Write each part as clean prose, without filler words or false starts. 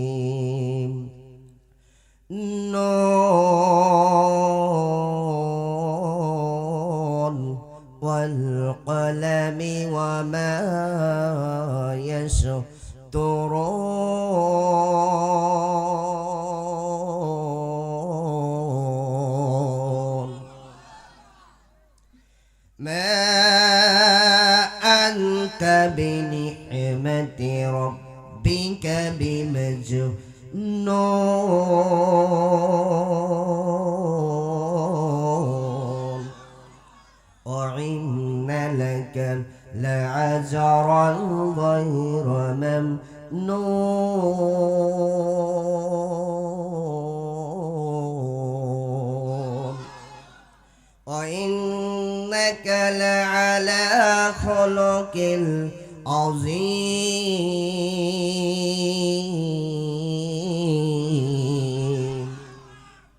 الرحيم نون والقلم وما يسطرون ما أنت بنعمة ربك بمجنون وإن لك لأجرا غير ممنون وإنك لعلى خلق عظيم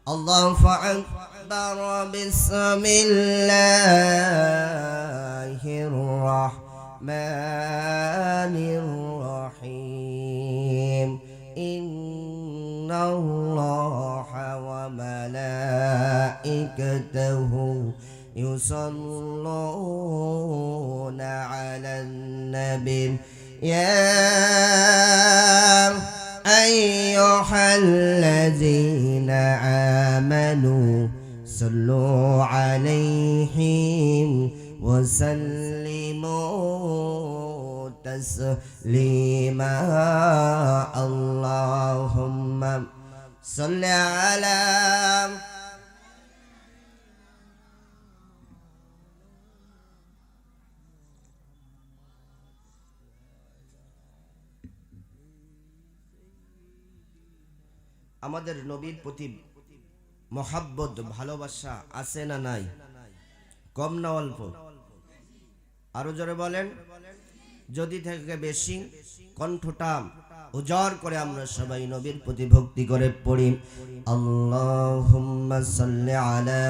الله أكبر بسم الله الرحمن الرحيم إن الله وملائكته يصلون على النبي يا أيها الذين آمنوا صلوا عليه وسلموا تسليما اللهم صل على আমাদের নবীর প্রতি মহাব্বত ভালোবাসা আছে না নাই? কম না অল্প? আরো জোরে বলেন। যদি থেকে বেশি কণ্ঠটা উজাড় করে আমরা সবাই নবীর প্রতি ভক্তি করে পড়ি আল্লাহুম্মা সাল্লি আলা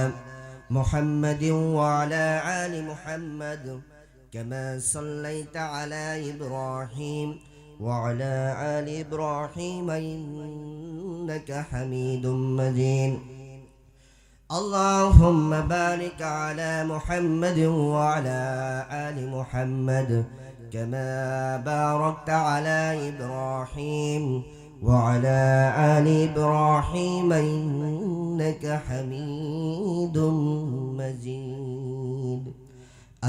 মুহাম্মাদিন ওয়া আলা আলি মুহাম্মাদ কামা সাল্লাইতা আলা ইব্রাহিম وعلى آل إبراهيم إنك حميد مجيد اللهم بارك على محمد وعلى آل محمد كما باركت على إبراهيم وعلى آل إبراهيم إنك حميد مجيد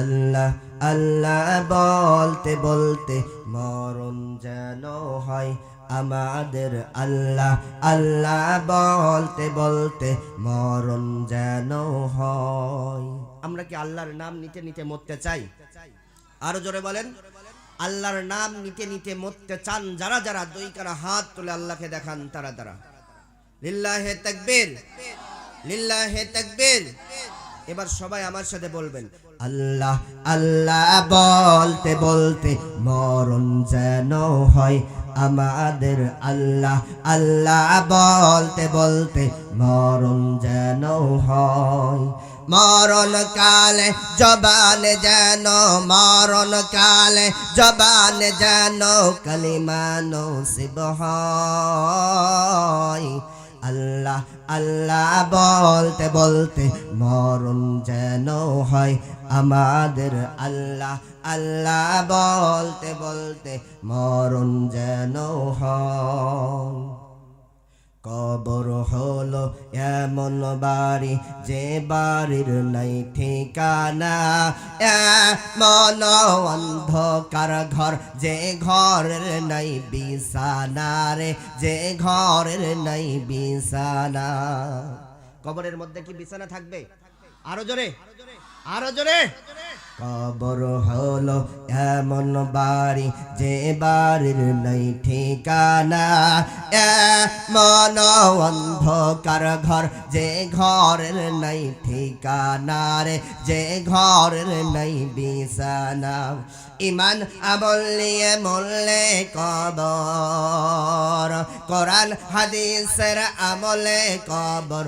আল্লাহ আল্লাহ বলতে বলতে মরণ যেন হয় আমাদের আল্লাহ আল্লাহ বলতে বলতে মরণ যেন হয়। আমরা কি আল্লাহর নাম নিতে নিতে মরতে চাই? আরো জোরে বলেন। আল্লাহর নাম নিতে নিতে মরতে চান যারা যারা দুই কারা হাত তুলে আল্লাহকে দেখান তারা তারা লিল্লাহে তাকবীর লিল্লাহে তাকবীর। এবার সবাই আমার সাথে বলবেন আল্লাহ আল্লাহ বলতে বলতে মরণ যেন হয় আমাদের আল্লাহ আল্লাহ বলতে বলতে মরণ যেন হয়। মরণ কালে জবানে যেন মরণ কালে জবানে যেন কালিমা নসিব হয়। আল্লাহ আল্লাহ বলতে বলতে মরণ যেন হয় আমাদের আল্লাহ আল্লাহ বলতে বলতে মরণ যেন হয়। কবর হলো এমন বাড়ি যে বাড়ির নাই ঠিকানা এমন অন্ধকার ঘর যে ঘরের নাই বিছানা রে যে ঘরের নাই বিছানা। কবরের মধ্যে কি বিছানা থাকবে? আরো জোরে আরো জোরে। কবর হলো এমন বাড়ি যে বাড়ির নাই ঠিকানা এমন অন্ধকার ঘর যে ঘরের নাই ঠিকানা রে যে ঘরের নাই বিছানা। ইমান আমল নিয়ে মরলে কবর কোরআন হাদিসের আমলে কবর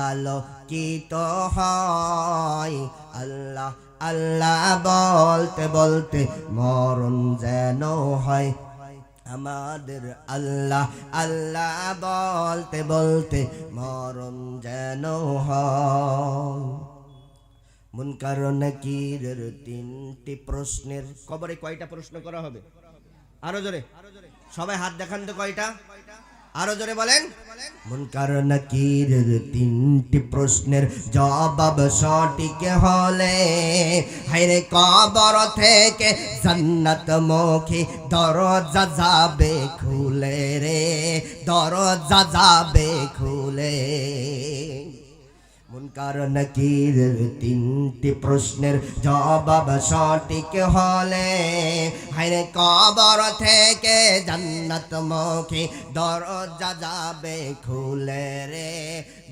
আলোকিত হয়। আল্লাহ আল্লাহ বলতে বলতে মরণ যেন হয় আমাদের আল্লাহ আল্লাহ বলতে বলতে মরণ যেন হয় মুনকার নাকিরের তিনটি প্রশ্নের কবরে কয়টা প্রশ্ন করা হবে আরো জোরে সবাই হাত দেখান তো কয়টা আরো জোরে বলেন মুনকার নাকিরের তিনটি প্রশ্নের জবাব সঠিক হলে হায়রে কবর থেকে জান্নাত মুখী দরজা যাবে খুলে রে দরজা যাবে খুলে মুনকার নাকিরের তিনটি প্রশ্নের জবাব সঠিক হলে হায়রে কবর থেকে জান্নাত মুখী দরজা যাবে খুলে রে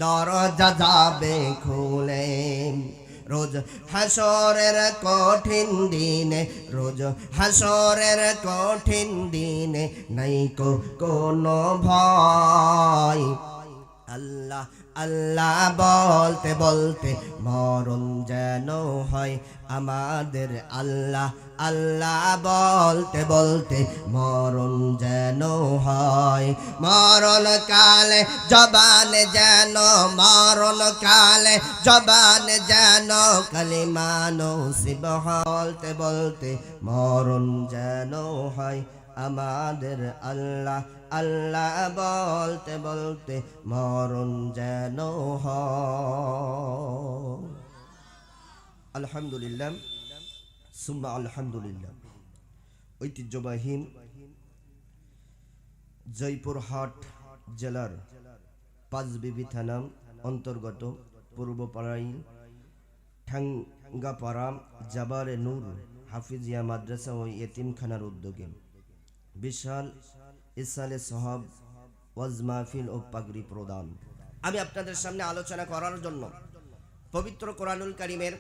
দরজা যাবে খুলে রোজ হাসরের কঠিন দিনে রোজ হাসরের কঠিন দিনে নাই কোনো ভয় আল্লাহ আল্লাহ বলতে বলতে মরণ যেন হয় আমাদের আল্লাহ আল্লাহ বলতে বলতে মরণ যেন হয় মরণ কালে জবান যেন মরণ কালে জবান যেন কালিমা নসিব বলতে বলতে মরণ যেন হয় আমাদের আল্লাহ আল্লাহ বলতে বলতে মরণ যেন হয় আলহামদুলিল্লাহ সুম্মা আলহামদুলিল্লাহ ঐতিহ্যবাহী জয়পুরহাট জেলার পাঁচবিবি থানা অন্তর্গত পূর্বপাড়াই ঠাঙ্গাপাড়া জাবারে নূর হাফিজিয়া মাদ্রাসা ও এতিমখানার উদ্যোগে বিশাল ইসালে সাহাব ওয়াজ মাহফিল ও পাগড়ি প্রদান আমি আপনাদের সামনে আলোচনা করার জন্য পবিত্র কোরআনুল কারীমের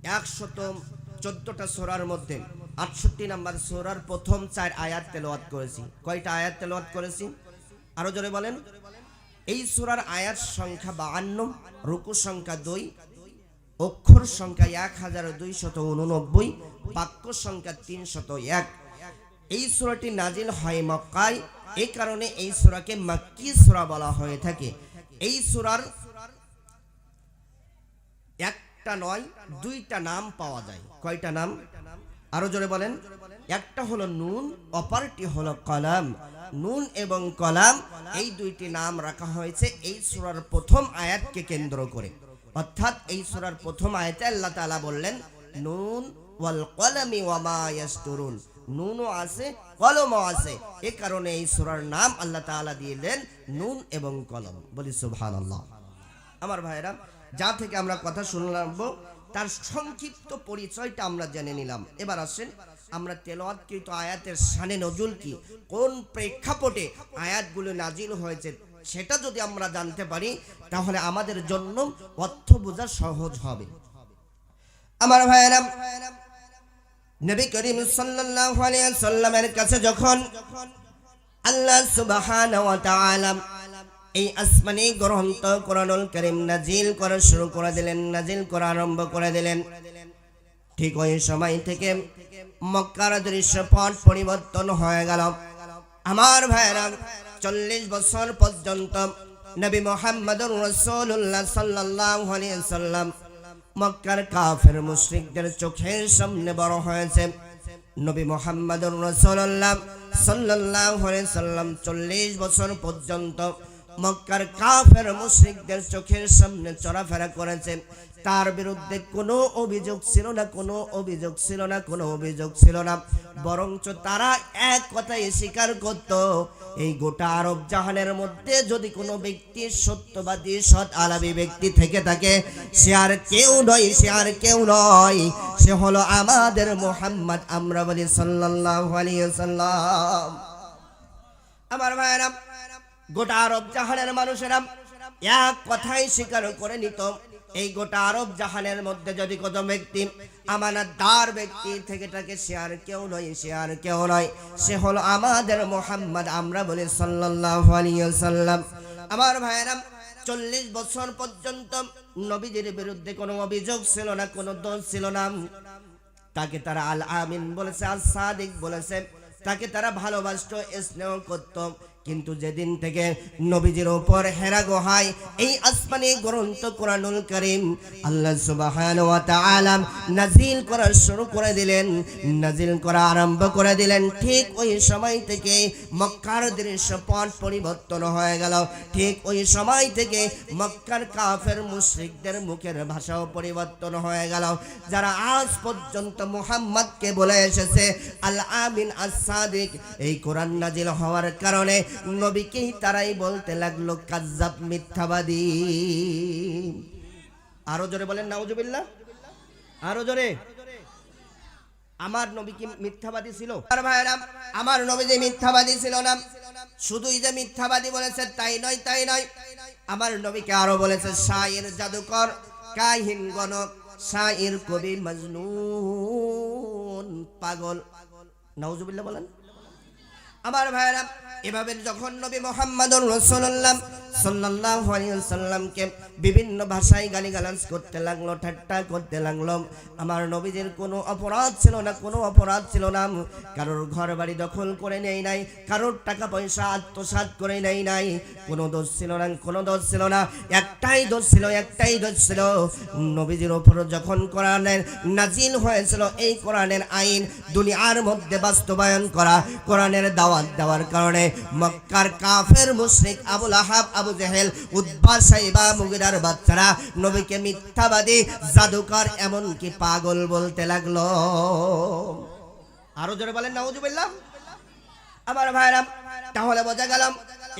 114টা সূরার মধ্যে 68 নম্বর সূরার প্রথম 4 আয়াত তেলাওয়াত করেছি কয়টা আয়াত তেলাওয়াত করেছি আরো জোরে বলেন এই সূরার আয়াত সংখ্যা 52 রুকু সংখ্যা 2 অক্ষর সংখ্যা 1289 বাক্য সংখ্যা 301 এই সূরাটি নাজিল হয় মক্কায় এই কারণে এই সূরাকে মক্কি সূরা বলা হয়ে থাকে এই সূরার একটা নয় দুইটা নাম পাওয়া যায় কয়টা নাম আরো জোরে বলেন একটা হলো নুন অপরটি হলো কলাম নুন এবং কলাম এই দুইটি নাম রাখা হয়েছে এই সূরার প্রথম আয়াতকে কেন্দ্র করে অর্থাৎ এই সূরার প্রথম আয়াতে আল্লাহ তাআলা বললেন নুন ওয়াল কলামি ওয়া মা ইয়াসতুরুন নুনও আছে কলমও আছে এই কারণে এই সূরার নাম আল্লাহ তাআলা দিলেন নুন এবং কলম বলি সুবহানাল্লাহ আমার ভাইরা যা থেকে আমরা কথা শুনলাম তার সংক্ষিপ্ত পরিচয়টা আমরা জেনে নিলাম এবার আসেন আমরা তেলাওয়াতকৃত আয়াতের শানে নজুল কি কোন প্রেক্ষাপটে আয়াতগুলো নাজিল হয়েছে সেটা যদি আমরা জানতে পারি তাহলে আমাদের জন্য অর্থ বোঝা সহজ হবে আমার ভাইরা নবী করিম সাল্লাল্লাহু আলাইহি ওয়াসাল্লামের কাছে যখন আল্লাহ সুবহানাহু ওয়া তাআলা এই আসমানি গ্রন্থ কোরআনুল কারীম নাজিল করা শুরু করে দিলেন নাজিল করা আরম্ভ করে দিলেন ঠিক ওই সময় থেকে মক্কার দৃশ্যপট পরিবর্তন হয়ে গেল আমার ভাইরা 40 বছর পর্যন্ত নবী মুহাম্মদুর রাসূলুল্লাহ সাল্লাল্লাহু আলাইহি ওয়াসাল্লাম মক্কার কাফের মুশরিকদের চোখের সামনে বড় হয়েছে নবী মুহাম্মদুর রাসূলুল্লাহ সাল্লাল্লাহু আলাইহি ওয়াসাল্লাম 40 বছর পর্যন্ত মক্কার কাফের মুশরিকদের চোখের সামনে চলাফেরা করেছে তার বিরুদ্ধে কোনো অভিযোগ ছিল না কোনো অভিযোগ ছিল না কোনো অভিযোগ ছিল না বরঞ্চ তারা এক কথাই স্বীকার করত এই গোটা আরব জাহানের মধ্যে যদি কোনো ব্যক্তি সত্যবাদী সৎ আলামী ব্যক্তি থেকে থাকে সে আর কেউ নয় সে আর কেউ নয় সে হলো আমাদের মুহাম্মদ আমরা বলি সাল্লাল্লাহু আলাইহি ওয়াসাল্লাম আমার ভাইরা গোটা আরব জাহানের মানুষেরা এক কথাই স্বীকার করে নিত এই গোটা আরব জাহানের মধ্যে যদি কোনো ব্যক্তি আমানতদার ব্যক্তি থেকে থাকে সে আর কেউ নয় সে আর কেউ নয় সে হলো আমাদের মুহাম্মদ আমরা বলি সাল্লাল্লাহু আলাইহি ওয়াসাল্লাম আমার ভাইরা 40 বছর পর্যন্ত নবীজির বিরুদ্ধে কোনো অভিযোগ ছিল না, কোনো দোষ ছিল না। তাকে তারা আল আমিন বলেছে, আল সাদিক বলেছে, তাকে তারা ভালোবাসতো, স্নেহ করত। কিন্তু যেদিন থেকে নবীজির উপর হেরা গোহায় এই আসমানি গ্রন্থ কোরআনুল কারীম আল্লাহ সুবহানাহু ওয়া তাআলা নাজিল করা শুরু করে দিলেন, নাজিল করা আরম্ভ করে দিলেন, ঠিক ওই সময় থেকে মক্কার দৃশ্যপট পরিবর্তন হয়ে গেল। ঠিক ওই সময় থেকে মক্কার কাফের মুশরিকদের মুখের ভাষাও পরিবর্তন হয়ে গেল। যারা আজ পর্যন্ত মুহাম্মদকে বলে এসেছে আল আমিন আস সাদিক, এই কোরআন নাজিল হওয়ার কারণে নবীকেই তারাই বলতে লাগলো কাজ্জাব, মিথ্যাবাদী। আরো জোরে বলেন নাউজুবিল্লাহ, আরো জোরে। আমার নবী কি মিথ্যাবাদী ছিল? আর ভাইরা, আমার নবী যে মিথ্যাবাদী ছিল না, শুধুই যে মিথ্যাবাদী বলেছে তাই নয়, তাই নয়। আমার নবীকে আরো বলেছে শায়ের, জাদুকর, কাহিন, গণক, শায়ের, কবি, মজনুন, পাগল। নাউজুবিল্লাহ বলেন। আমার ভাইরা, এভাবে যখন নবী মুহাম্মদুর রাসূলুল্লাহ সাল্লাল্লাহু আলাইহি ওয়াসাল্লামকে বিভিন্ন ভাষায় গালিগালাজ করতে লাগলো, ঠাট্টা করতে লাগলো। আমার নবীজির কোনো অপরাধ ছিল না, কোনো অপরাধ ছিল না। কারোর ঘর বাড়ি দখল করে নেই নাই, কারোর টাকা পয়সা আত্মসাৎ করে নেই নাই, কোনো দোষ ছিল না, কোনো দোষ ছিল না। একটাই দোষ ছিল, একটাই দোষ ছিল, নবীজির উপর যখন কোরআনের নাজিল হয়েছিল, এই কোরআনের আইন দুনিয়ার মধ্যে বাস্তবায়ন করা, কোরআনের দাওয়াত দেওয়ার কারণে মক্কার কাফের মুশরিক আবু লাহাব, আবু জেহেল, উতবা, সাইবা, মুগিরার বাচ্চারা নবীকে মিথ্যাবাদী, জাদুকর, এমন কি পাগল বলতে লাগলো। আরো জোরে বলেন নাউজুবিল্লাহ। আমার ভাইরা, তাহলে বোঝা গেল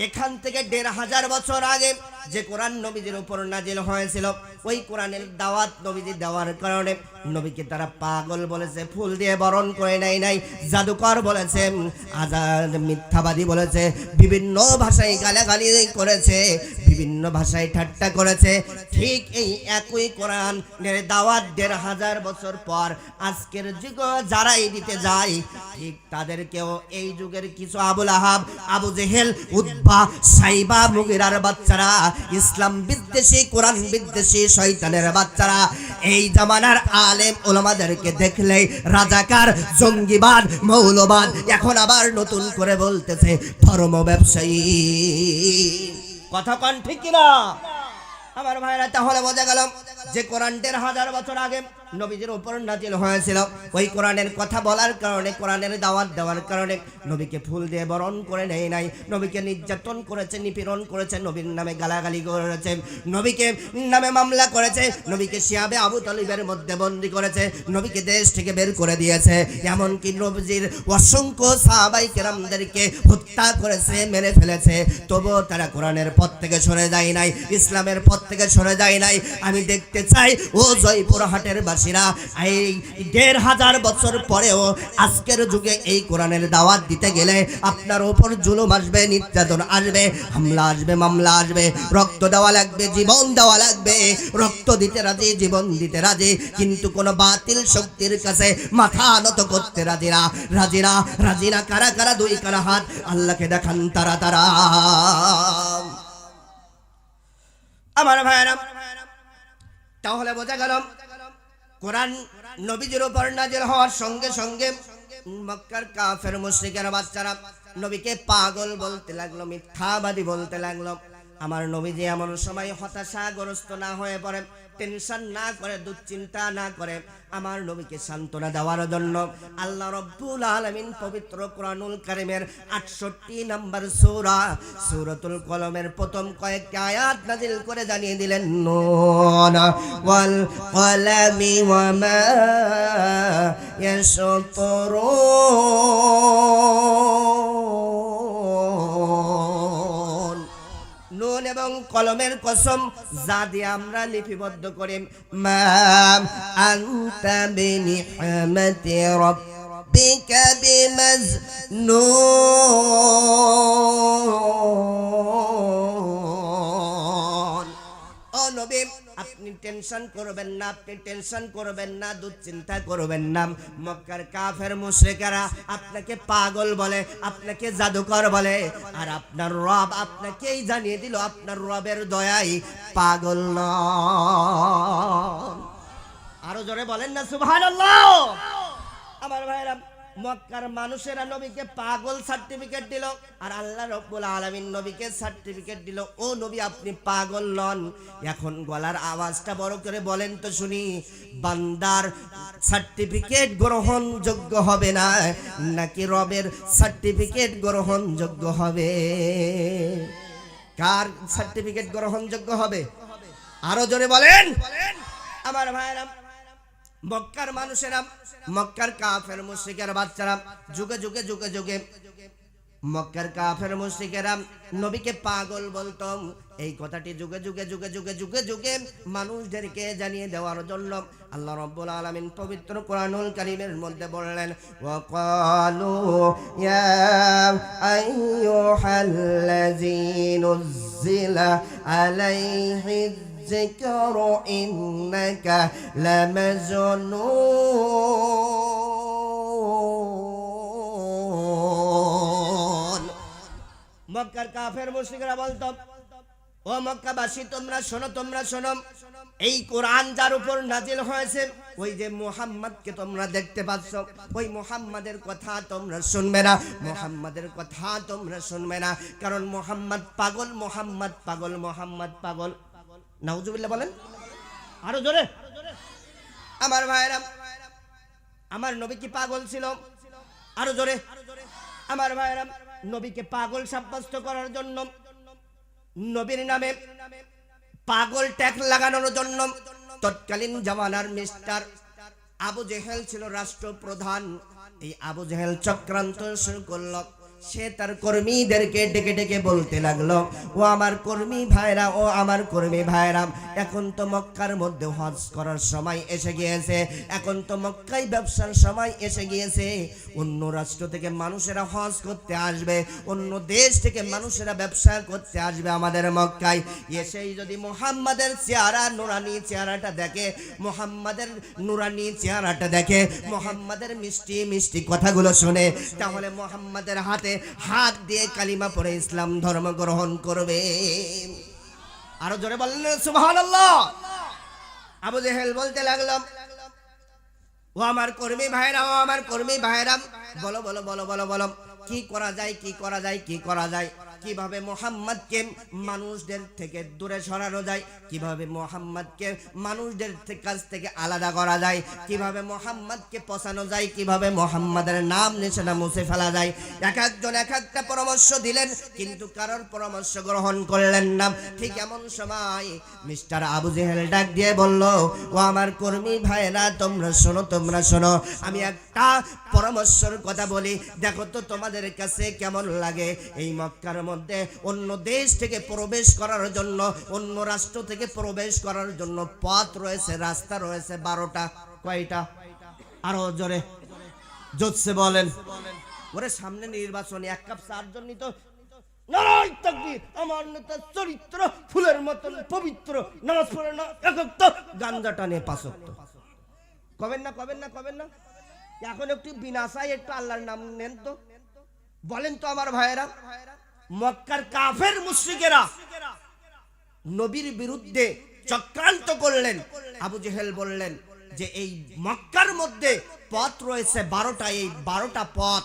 এখান থেকে 1500 বছর আগে যে কোরআন নবীজির উপর নাজিল হয়েছিল, ওই কোরআনের দাওয়াত নবীজি দেওয়ার কারণে নবীকে তারা পাগল বলেছে, ফুল দিয়ে বরণ করে নেয় নাই, জাদুকর বলেছে, আজাদ, মিথ্যাবাদী বলেছে, বিভিন্ন ভাষায় গালাগালি করেছে, বিভিন্ন ভাষায় ঠাট্টা করেছে। ঠিক এই একই কোরআনের দাওয়াত 1500 বছর পর আজকের যুগ যারাই দিতে যায়, ঠিক তাদেরকেও এই যুগের কিছু আবু লাহাব, আবু জেহেল, উতবা, সাইবা, মুগিরার বাচ্চারা, ইসলাম বিদ্বেষী, কোরআন বিদ্বেষী শয়তানের বাচ্চারা এই জামানার আলেম ওলামাদেরকে দেখলেই রাজাকার, জঙ্গিবাদ, মৌলবাদ, এখন আবার নতুন করে বলতেছে ধর্ম ব্যবসায়ী। কথা কোন ঠিক কিনা? আমার ভাইরা, তাহলে বোঝা গেল যে কোরআন 1500 বছর আগে নবীজির উপর নাজিল হয়েছিল, ওই কোরআনের কথা বলার কারণে, কোরআনের দাওয়াত দেওয়ার কারণে নবীকে ফুল দিয়ে বরণ করে নেয় নাই, নবীকে নির্যাতন করেছে, নিপীড়ন করেছে, নবীর নামে গালাগালি করেছে, নবীকে নামে মামলা করেছে, নবীকে শিয়াবে আবু তালিবের মধ্যে বন্দী করেছে, নবীকে দেশ থেকে বের করে দিয়েছে, এমনকি নবীজির অসংখ্য সাহাবায়ে কেরামদেরকে হত্যা করেছে, মেরে ফেলেছে। তবুও তারা কোরআনের পথ থেকে সরে যায় নাই, ইসলামের পথ থেকে সরে যায় নাই। আমি দেখতে চাই ও জয়পুরহাটের বাসীরা, এই 1500 বছর পরেও আজকের যুগে এই কোরআনের দাওয়াত দিতে গেলে আপনার উপর জুলুম আসবে, নির্যাতন আসবে, হামলা আসবে, মামলা আসবে, রক্ত দেওয়া লাগবে, জীবন দেওয়া লাগবে। রক্ত দিতে রাজি, জীবন দিতে রাজি, কিন্তু কোন বাতিল শক্তির কাছে মাথা নত করতে রাজি না। রাজি না, রাজি না। কারা কারা? দুই কারা হাত আল্লাহকে দেখান তারা তারা। আমার ভাইরা, তাহলে বোঝা গেল কোরআন নবীজির উপর নাজিল হওয়ার সঙ্গে সঙ্গে মক্কার কাফের মুশরিকের বাচ্চারা নবীকে পাগল বলতে লাগলো, মিথ্যাবাদী বলতে লাগলো। আমার নবীজি এমন সময় হতাশাগ্রস্ত না হয়ে পড়ে, টেনশন না করে, দুশ্চিন্তা না করে, আমার নবীকে সান্ত্বনা দেওয়ার জন্য আল্লাহ রাব্বুল আলামিন পবিত্র কোরআনুল কারীমের 68 নম্বর সূরা সূরাতুল কলমের প্রথম কয়েকটি আয়াত নাযিল করে জানিয়ে দিলেন, নুন ওয়াল কলামি ওয়া মা ইয়াসতুরুন। নুন এবং কলমের কসম, যা দিয়ে আমরা লিপিবদ্ধ করি। মা আনতা বিনিহমাতি রাব্বিকা বিমাজনুন। ও নবী, আপনি টেনশন করবেন না, আপনি টেনশন করবেন না, দুশ্চিন্তা করবেন না। মক্কার কাফের মুশরিকেরা আপনাকে পাগল বলে, আপনাকে জাদুকর বলে, আর আপনার রব আপনাকেই জানিয়ে দিল আপনার রবের দয়ায় পাগল নন। আরো জোরে বলেন না সুবহানাল্লাহ। আমার ভাইরা, মক্কার মানুষেরা নবীকে পাগল সার্টিফিকেট দিল, আর আল্লাহ রাব্বুল আলামিন নবীকে সার্টিফিকেট দিল, ও নবী আপনি পাগল নন। এখন গলার আওয়াজটা বড় করে বলেন তো শুনি, বান্দার সার্টিফিকেট গ্রহণযোগ্য হবে না নাকি রবের সার্টিফিকেট গ্রহণযোগ্য হবে? কার সার্টিফিকেট গ্রহণযোগ্য হবে? আরো জোরে বলেন। আমার ভাইরা, মক্কার মানুষেরা, মক্কার কাফের মুশরিকের বাচ্চারা যুগে যুগে যুগে যুগে মক্কার কাফের মুশরিকেরা নবীকে পাগল বলতো। এই কথাটি যুগে যুগে যুগে যুগে যুগে যুগে মানুষদেরকে জানিয়ে দেওয়ার জন্য আল্লাহ রাব্বুল আলামিন পবিত্র কোরআনুল কারীমের মধ্যে বললেন, ওয়াকালু ইয়া আইয়ুহাল্লাযী নুযিলা আলাইহি الذكر إنك لمجنون। মক্কার কাফের মুশরিকরা বলতো, ও মক্কাবাসী তোমরা শোনো, তোমরা শোনো, এই কোরআন যার উপর নাজিল হয়েছে, ওই যে মুহাম্মদকে তোমরা দেখতে পাচ্ছ, ওই মুহাম্মাদের কথা তোমরা শুনবে না, মুহাম্মাদের কথা তোমরা শুনবে না, কারণ মুহাম্মদ পাগল, মুহাম্মদ পাগল, মুহাম্মদ পাগল। নাউজুবিল্লাহ বলেন আরো জোরে। আমার ভাইরা, আমার নবী কি পাগল ছিল? আরো জোরে। আমার ভাইরা, নবীকে পাগল সাব্যস্ত করার জন্য, নবীর নামে পাগল ট্যাগ লাগানোর জন্য তৎকালীন জামানার মিস্টার আবু জেহেল ছিল রাষ্ট্রপ্রধান। এই আবু জেহেল চক্রান্ত শুরু করলো। সে তার কর্মীদেরকে ডেকে ডেকে বলতে লাগলো, ও আমার কর্মী ভাইরা, ও আমার কর্মী ভাইরা, এখন তো মক্কার মধ্যে হজ করার সময় এসে গিয়েছে, এখন তো মক্কায় ব্যবসার সময় এসে গিয়েছে। অন্য রাষ্ট্র থেকে মানুষেরা হজ করতে আসবে, অন্য দেশ থেকে মানুষেরা ব্যবসা করতে আসবে আমাদের মক্কায়। এসেই যদি মুহাম্মাদের চেহারা, নুরানি চেহারাটা দেখে, মুহাম্মাদের নুরানি চেহারাটা দেখে, মুহাম্মাদের মিষ্টি মিষ্টি কথাগুলো শুনে, তাহলে মুহাম্মাদের হাতে হাত দিয়ে কালিমা পড়ে ইসলাম ধর্ম গ্রহণ করবে। আরো জোরে বললেন সুবহানাল্লাহ। আবু জেহেল বলতে লাগলাম, ও আমার কর্মী ভাইরা, ও আমার কর্মী ভাইরা, বলো বলো বলো বলো বলো, কি করা যায়, কি করা যায়, কি করা যায়? কিভাবে মুহাম্মদকে মানুষদের থেকে দূরে সরানো যায়, কিভাবে মুহাম্মদকে মানুষদের কাছ থেকে আলাদা করা যায়, কিভাবে মুহাম্মদকে পচানো যায়, কিভাবে মুহাম্মাদের নাম নিশানা মুছে ফেলা যায়। এক একজন এক একটা পরামর্শ দিলেন, কিন্তু কারোর পরামর্শ গ্রহণ করলেন না। ঠিক এমন সময় মিস্টার আবু জেহেল ডাক দিয়ে বলল, ও আমার কর্মী ভাইরা, তোমরা শোনো, তোমরা শোনো, আমি একটা পরামর্শের কথা বলি, দেখো তো তোমাদের কাছে কেমন লাগে। এই মক্কার মধ্যে অন্য দেশ থেকে প্রবেশ করার জন্য, অন্য রাষ্ট্র থেকে প্রবেশ করার জন্য পথ রয়েছে, রাস্তা রয়েছে 12টা। কয়টা? আরো জোরে জোরসে বলেন। ওরে সামনে নির্বাচন, এক কাপ চার জন্য তো নারায় তাকবীর, আমার নেতা চরিত্র ফুলের মতন পবিত্র, নামাজ পড়ে না, একক গাঞ্জা টানে 5 ওয়াক্ত। কবেন না, কবেন না, কবেন না। এখন একটু বিনাশায় একটু আল্লাহর নাম নেন তো, বলেন তো আমার ভাইয়েরা। মক্কার কাফের মুশরিকেরা নবীর বিরুদ্ধে চক্রান্ত করলেন। আবু জেহেল বললেন যে এই মক্কার মধ্যে পথ রয়েছে 12টা, এই 12টা পথ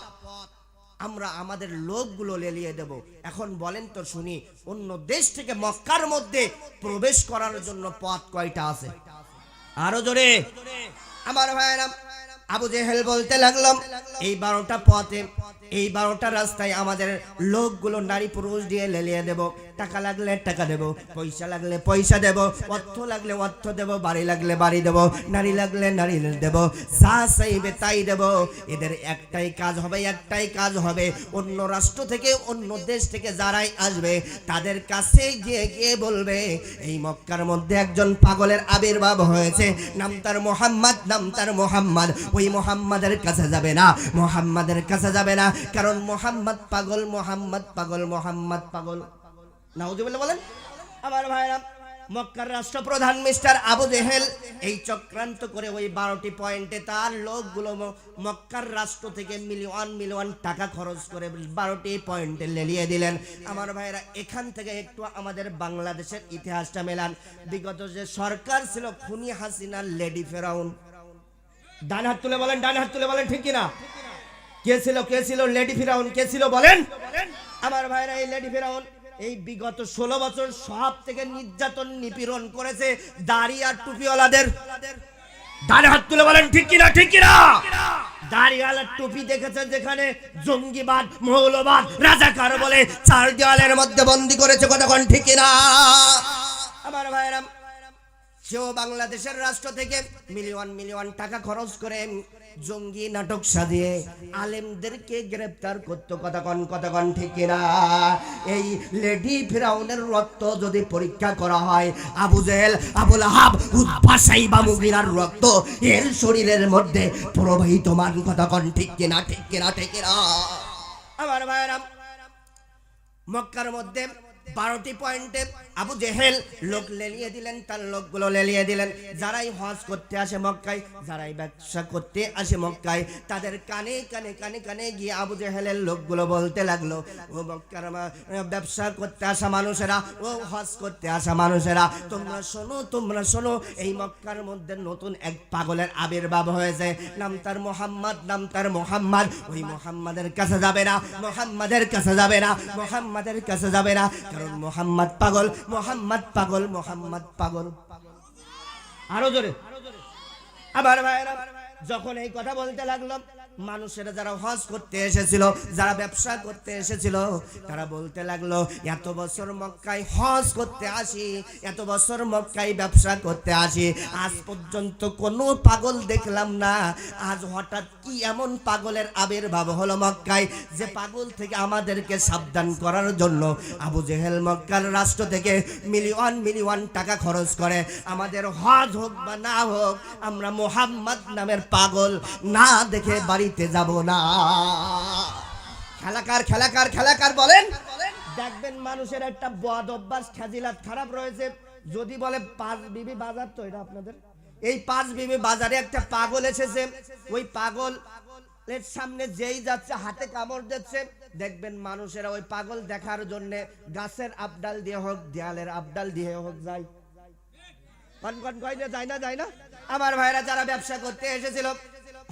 আমরা আমাদের লোকগুলো লেলিয়ে দেব। এখন বলেন তো শুনি, অন্য দেশ থেকে মক্কার মধ্যে প্রবেশ করার জন্য পথ কয়টা আছে? আরো জোরে আমার ভাইয়েরা। আবু জেহেল বলতে লাগলাম, এই 12টা পথে, এই 12টা রাস্তায় আমাদের লোকগুলো নারী পুরুষ দিয়ে লেলিয়ে দেব। টাকা লাগলে টাকা দেব, পয়সা লাগলে পয়সা দেব, অর্থ লাগলে অর্থ দেব, বাড়ি লাগলে বাড়ি দেব, নারী লাগলে নারী দেব, যা চাইবে তাই দেব। এদের একটাই কাজ হবে, একটাই কাজ হবে, অন্য রাষ্ট্র থেকে, অন্য দেশ থেকে যারাই আসবে তাদের কাছে গিয়ে গিয়ে বলবে, এই মক্কার মধ্যে একজন পাগলের আবির্ভাব হয়েছে, নাম তার মুহাম্মদ, নাম তার মুহাম্মদ। ওই মুহাম্মাদের কাছে যাবে না, মুহাম্মাদের কাছে যাবে না, কারণ মুহাম্মদ পাগল, মুহাম্মদ পাগল, মুহাম্মদ পাগল। নাউজুবিল্লাহ বলেন। আমার ভাইরা, মক্কার রাষ্ট্রপ্রধান মিস্টার আবু জেহেল এই চক্রান্ত করে ওই 12টি পয়েন্টে তার লোকগুলো মক্কার রাষ্ট্র থেকে মিলিয়ন মিলিয়ন টাকা খরচ করে 12টি পয়েন্টে লেলিয়ে দিলেন। আমার ভাইরা এখান থেকে একটু আমাদের বাংলাদেশের ইতিহাসটা মেলান। বিগত যে সরকার ছিল খুনি হাসিনার লেডি ফেরাউন, ডান হাত তুলে বলেন, ডান হাত তুলে বলেন ঠিক কিনা? কে ছিল লেডি ফেরাউন? কে ছিল বলেন? আমার ভাইরা এই লেডি ফেরাউন এই বিগত 16 বছর সব থেকে নির্যাতন নিপীড়ন করেছে দাড়ি আর টুপিওয়ালাদের। ডান হাত তুলে বলেন ঠিক কিনা, ঠিক কিনা? দাড়িওয়ালা টুপি দেখেছে যেখানে জঙ্গিবাদ, মৌলবাদ, রাজাকার বলে 4 দেওয়ালের মধ্যে বন্দী করেছে, কতক্ষণ ঠিক কিনা? আমার ভাইরা সেও বাংলাদেশের রাষ্ট্র থেকে মিলিয়ন মিলিয়ন টাকা খরচ করে জঙ্গি নাটক সাজিয়ে আলেমদেরকে গ্রেফতার করতো, কতক্ষণ ঠিক কিনা? এই লেডি ফিরাউনের রক্ত যদি পরীক্ষা করা হয়, আবু জেহেল, আবু লাহাব, উতবা, সাইবা, মুগীরার রক্ত এর শরীরের মধ্যে প্রবাহিত মান, কতক্ষণ ঠিক কিনা, ঠিক কিনা, ঠিক কিনা? আমার ভাইরা মক্কার মধ্যে 12টি পয়েন্টে আবু জেহেল লোক লেলিয়ে দিলেন, তার লোকগুলো লেলিয়ে দিলেন। যারাই হজ করতে আসে মক্কায়, যারাই ব্যবসা করতে আসে মক্কায়, তাদের কানে কানে কানে কানে গিয়ে আবু জেহেলের লোকগুলো বলতে লাগলো, ও মক্কার ব্যবসা করতে আসা মানুষেরা, ও হজ করতে আসা মানুষেরা, তোমরা শোনো, তোমরা শোনো, এই মক্কার মধ্যে নতুন এক পাগলের আবির্ভাব হয়েছে, নাম তার মোহাম্মদ, নাম তার মোহাম্মদ। ওই মোহাম্মদের কাছে যাবে না, মোহাম্মদের কাছে যাবে না, মোহাম্মদের কাছে যাবে না, কারণ মোহাম্মদ পাগল, মোহাম্মদ পাগল, মোহাম্মদ পাগল। আরো জোরে। আবার ভাইরা যখন এই কথা বলতে লাগলো, মানুষেরা যারা হজ করতে এসেছিল, যারা ব্যবসা করতে এসেছিল, তারা বলতে লাগলো, এত বছর মক্কায় হজ করতে আসি, এত বছর মক্কায় ব্যবসা করতে আসি, আজ পর্যন্ত কোনো পাগল দেখলাম না। আজ হঠাৎ কি এমন পাগলের আবির্ভাব হলো মক্কায়, যে পাগল থেকে আমাদেরকে সাবধান করার জন্য আবু জেহেল মক্কার রাষ্ট্র থেকে মিলিয়ন মিলিয়ন টাকা খরচ করে। আমাদের হজ হোক বা না হোক, আমরা মোহাম্মদ নামের পাগল না দেখে বাড়িতে যাব না। খেলাকার খেলাকার খেলাকার বলেন। দেখবেন মানুষের একটা বদ অভ্যাস, খেজিলাত খারাপ রয়েছে। যদি বলে 5 বিবি বাজার, তো এটা আপনাদের এই 5 বিবি বাজারে একটা পাগল এসেছে, ওই পাগল এর সামনে যেই যাচ্ছে হাতে কামড় দিচ্ছে, দেখবেন মানুষেরা ওই পাগল দেখার জন্য গাছের আবডাল দিয়ে হোক, দেয়ালের আবডাল দিয়ে হোক যায়। কন কন কইলে যায় না, যায় না? আমার ভাইরা যারা ব্যবসা করতে এসেছিল,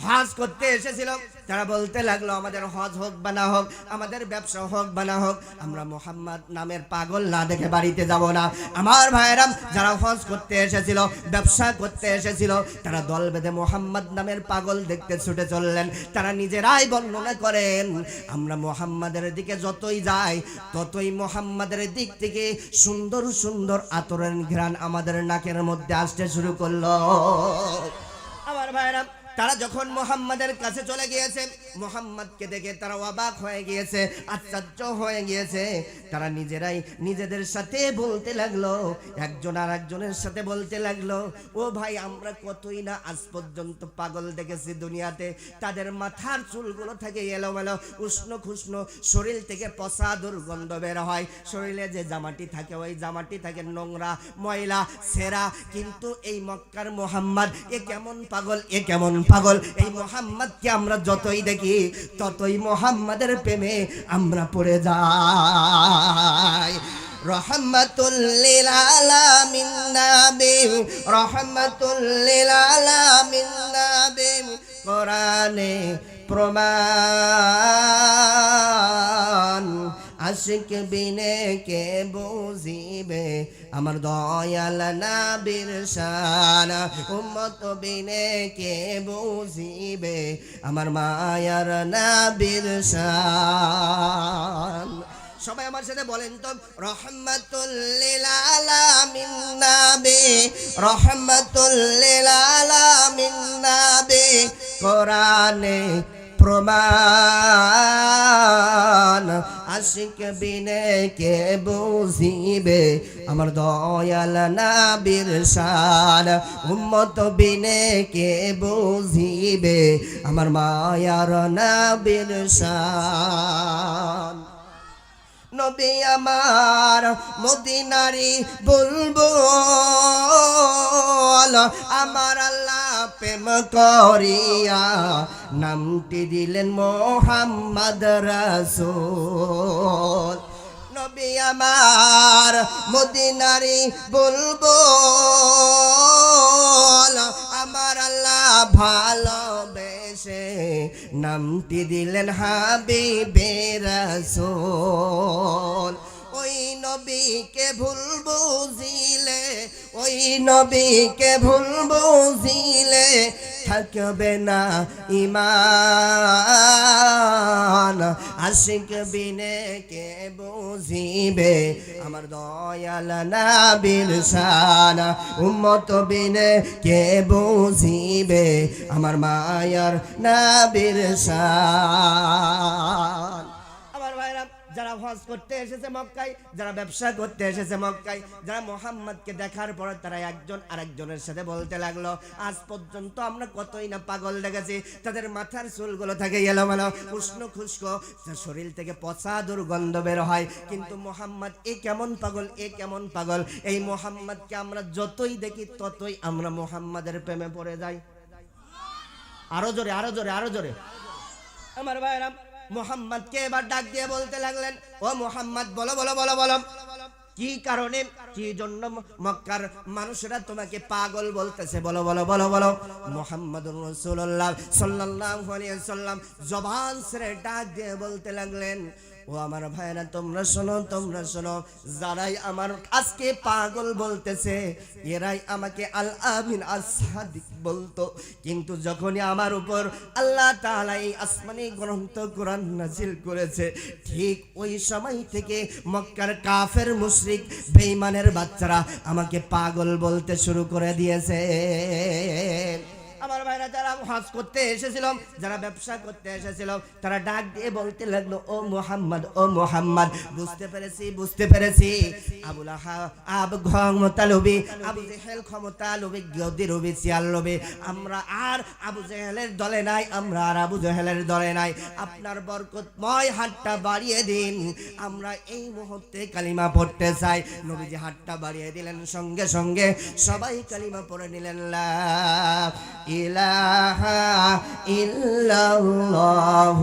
হজ করতে এসেছিল, তারা বলতে লাগলো, আমাদের হজ হোক বা না হোক, আমাদের ব্যবসা হোক বা না হোক, আমরা মোহাম্মদ নামের পাগল না দেখে বাড়িতে যাব না। আমার ভাইরা যারা হজ করতে এসেছিল, ব্যবসা করতে এসেছিল, তারা দল বেঁধে মোহাম্মদ নামের পাগল দেখতে ছুটে চললেন। তারা নিজেরাই বর্ণনা করেন, আমরা মোহাম্মদের দিকে যতই যাই, ততই মোহাম্মদের দিক থেকে সুন্দর সুন্দর আতরের ঘ্রাণ আমাদের নাকের মধ্যে আসতে শুরু করলো। আমার ভাইরা তারা যখন মোহাম্মদের কাছে চলে গিয়েছে, মোহাম্মদকে দেখে তারা অবাক হয়ে গিয়েছে, আশ্চর্য হয়ে গিয়েছে। তারা নিজেরাই নিজেদের সাথে বলতে লাগলো, একজন আর একজনের সাথে বলতে লাগলো, ও ভাই, আমরা কতই না আজ পর্যন্ত পাগল দেখেছি দুনিয়াতে। তাদের মাথার চুলগুলো থেকে এলোমেলো, উষ্ণ খুষ্ণ, শরীর থেকে পচা দুর্গন্ধ বের হয়, শরীরে যে জামাটি থাকে ওই জামাটি থাকে নোংরা, ময়লা, ছেঁড়া। কিন্তু এই মক্কার মোহাম্মদ, এ কেমন পাগল, এ কেমন পাগল! এই মোহাম্মদকে আমরা যতই দেখি, ততই মোহাম্মদের প্রেমে আমরা পড়ে যাই। রহমাতুল লিল আলামিন নবী, রহমাতুল লিল আলামিন নবী, কোরআনে প্রমাণ। আশিক বিনে কে বুঝিবে আমার দয়াল নবীর শান, উম্মত বিনে কে বুঝিবে আমার মায়ার নবীর শান। সবাই আমার সাথে বলেন তো, রহমাতুল লিল আলামিন নবী, রহমাতুল লিল আলামিন নবী, কোরআনে প্রমাণ। আশিক বিনে কে বুঝিবে আমার দয়াল নবীর শান, উম্মত বিনে কে বুঝিবে আমার মায়ার নবীর শান। নবী আমার মদিনারি বুলবুল আমার আল্লাহ প্রেম করিয়া নামটি দিলেন মোহাম্মদ রাসূল নবী আমার মদিনারি বুলবুল আমার আল্লাহ ভালোবেসে নামটি দিলেন হাবিবে রাসূল ওই নবীকে ভুল বুঝিলে ওই নবীকে ভুল বুঝিলে থাকবে না ঈমান আশিক বিনে কে বুঝিবে আমার দয়াল নবীর শান উম্মত বিনে কে বুঝিবে আমার মায়ার নবীর শান আমার ভাইরা যারা হজ করতে এসেছে মক্কায় যারা ব্যবসা করতে এসেছে মক্কায় যারা মুহাম্মদকে দেখার পর তারা একজন আরেকজনের সাথে বলতে লাগলো আজ পর্যন্ত আমরা কতই না পাগল দেখেছি তাদের মাথার চুলগুলো থাকে এলোমেলো উষ্ণ খুশক শরীর থেকে পচা দুর্গন্ধ বের হয় কিন্তু মুহাম্মদ এ কেমন পাগল এ কেমন পাগল এই মুহাম্মদকে আমরা যতই দেখি ততই আমরা মুহাম্মাদের প্রেমে পড়ে যাই আরো জোরে আরো জোরে আরো জোরে আমার ভাইরা মুহাম্মদকে এবার ডাক দিয়ে বলতে লাগলেন ও মুহাম্মদ বলো বলো বলো বলো কি কারণে কি জন্য মক্কার মানুষরা তোমাকে পাগল বলতেছে বলো বলো বলো বলো মুহাম্মদুর রাসূলুল্লাহ সাল্লাল্লাহু আলাইহি ওয়াসাল্লাম জবান ছেড়ে ডাক দিয়ে বলতে লাগলেন ও আমার ভাইরা তোমরা শোনো যারাই আমার আজকে পাগল বলতেছে এরাই আমাকে আল আমিন আস-সাদিক বলতো কিন্তু যখনই আমার উপর আল্লাহ তাআলা এই আসমানি গ্রন্থ কোরআন নাজিল করেছে ঠিক ওই সময় থেকে মক্কার কাফের মুশরিক বেঈমানের বাচ্চারা আমাকে পাগল বলতে শুরু করে দিয়েছে আমার ভাইরা যারা হজ করতে এসেছিল যারা ব্যবসা করতে এসেছিল তারা ডাক দিয়ে বলতে লাগলো ও মুহাম্মদ বুঝতে পেরেছি আবু লাহাব আবু ক্ষমতালোভী আবু জেহেল ক্ষমতালোভী গদিরবি সিয়াললোভী আমরা আর আবু জেহেলের দলে নাই আমরা আর আবু জেহেলের দলে নাই আপনার বরকতময় হাতটা বাড়িয়ে দিন আমরা এই মুহূর্তে কালিমা পড়তে চাই নবীজি হাতটা বাড়িয়ে দিলেন সঙ্গে সঙ্গে সবাই কালিমা পড়ে নিলেন লা ইলাহা ইল্লাল্লাহ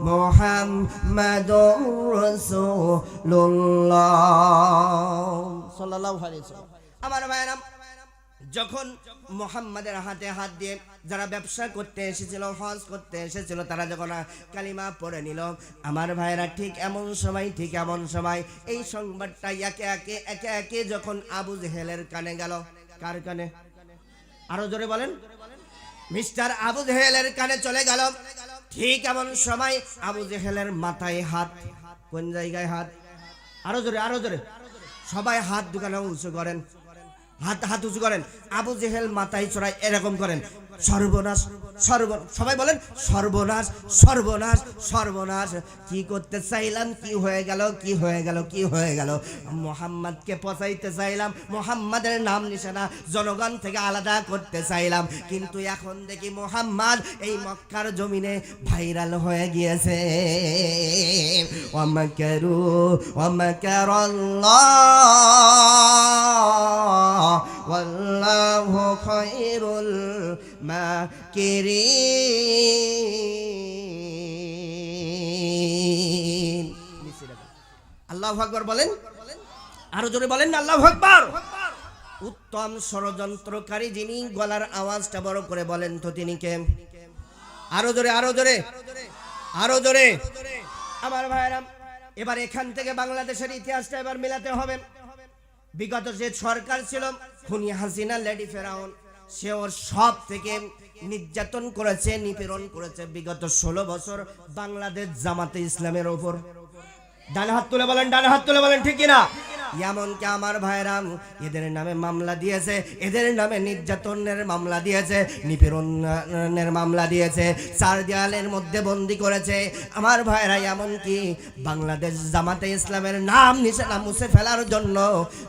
মুহাম্মাদুর রাসূলুল্লাহ সাল্লাল্লাহু আলাইহি ওয়াসাল্লাম আমার ভাইরা যখন মুহাম্মাদের হাতে হাত দিয়ে যারা ব্যবসা করতে এসেছিল হজ করতে এসেছিল তারা যখন কালিমা পড়ে নিল আমার ভাইরা ঠিক এমন সময় এই সংবাদটা একে একে যখন আবু জেহেলের কানে গেল কার কানে আরো জোরে বলেন মিস্টার আবু জেহেলের কানে চলে গেল ঠিক এমন সময় আবু জেহেলের মাথায় হাত কোন জায়গায় হাত আরো জোরে সবাই হাত দুখানে উঁচু করেন হাত উঁচু করেন আবু জেহেল মাথায় চড়াই এরকম করেন সর্বনাশ সবাই বলেন সর্বনাশ কি করতে চাইলাম কি হয়ে গেল মুহাম্মদকে পচাইতে চাইলাম মুহাম্মাদের নাম নিশানা জনগণ থেকে আলাদা করতে চাইলাম কিন্তু এখন দেখি মুহাম্মদ এই মক্কার জমিনে ভাইরাল হয়ে গিয়েছে ওয়াল্লাহু খায়রুল মাকিরিন আল্লাহু আকবার বলেন আরো জোরে বলেন আল্লাহু আকবার উত্তম ষড়যন্ত্রকারী যিনি গলার আওয়াজটা বড় করে বলেন তো তিনি কে আরো জোরে আমার ভাইরা এবার এখান থেকে বাংলাদেশের ইতিহাসটা এবার মেলাতে হবে বিগত যে সরকার ছিল খুনি হাসিনা লেডি ফেরাউন সে ওর সব থেকে নির্যাতন করেছে নিপীড়ন করেছে বিগত 16 বছর বাংলাদেশ জামাতে ইসলামের উপর ডান হাত তুলে বলেন ঠিক কিনা এমনকি আমার ভাইরা এদের নামে মামলা দিয়েছে এদের নামে নির্যাতনের মামলা দিয়েছে নিপীড়নের মামলা দিয়েছে চার দেয়ালের মধ্যে বন্দী করেছে আমার ভাইরা এমনকি বাংলাদেশ জামাতে ইসলামের নাম নিশানা মুছে ফেলার জন্য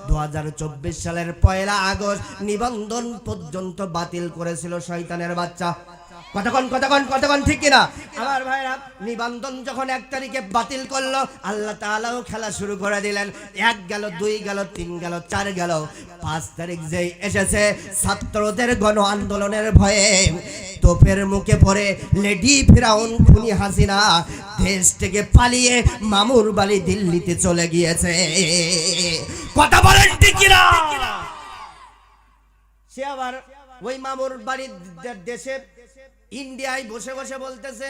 2024 সালের 1 আগস্ট নিবন্ধন পর্যন্ত বাতিল করেছিল শয়তানের বাচ্চা কতক্ষণ ঠিক কিনা আমার ভাইরা নিবন্ধন যখন 1 তারিখে বাতিল করলো, আল্লাহ তাআলাও খেলা শুরু করে দিলেন। 1 গেল, 2 গেল, 3 গেল, 4 গেল, 5 তারিখ যেই এসেছে, ছাত্রদের গণ আন্দোলনের ভয়ে তোপের মুখে পড়ে লেডি ফিরাউন খুনি হাসিনা দেশ থেকে পালিয়ে মামুর বাড়ি দিল্লিতে চলে গিয়েছে। কথা বলেন ঠিক কিনা? সে আবার ওই মামুর বাড়ির দেশে ইন্ডিয়ায় বসে বসে বলতেছে,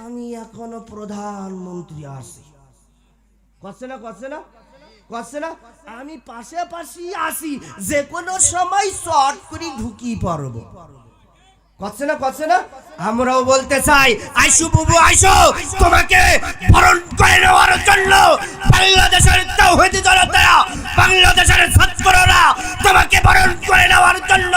আমি এখনো প্রধানমন্ত্রী আছি। করছে না, করছে না, করছে না? আমি পাশাপাশি আসি, যে কোনো সময় শর্ট করে ঢুকি পড়ব। করছে না, করছে না? আমরাও বলতে চাই, আইসু বুবু আইসো, তোমাকে বরণ করে নেওয়ার জন্য বাংলাদেশের তাওহীদি জনতা, বাংলাদেশের ছাত্ররা তোমাকে বরণ করে নেওয়ার জন্য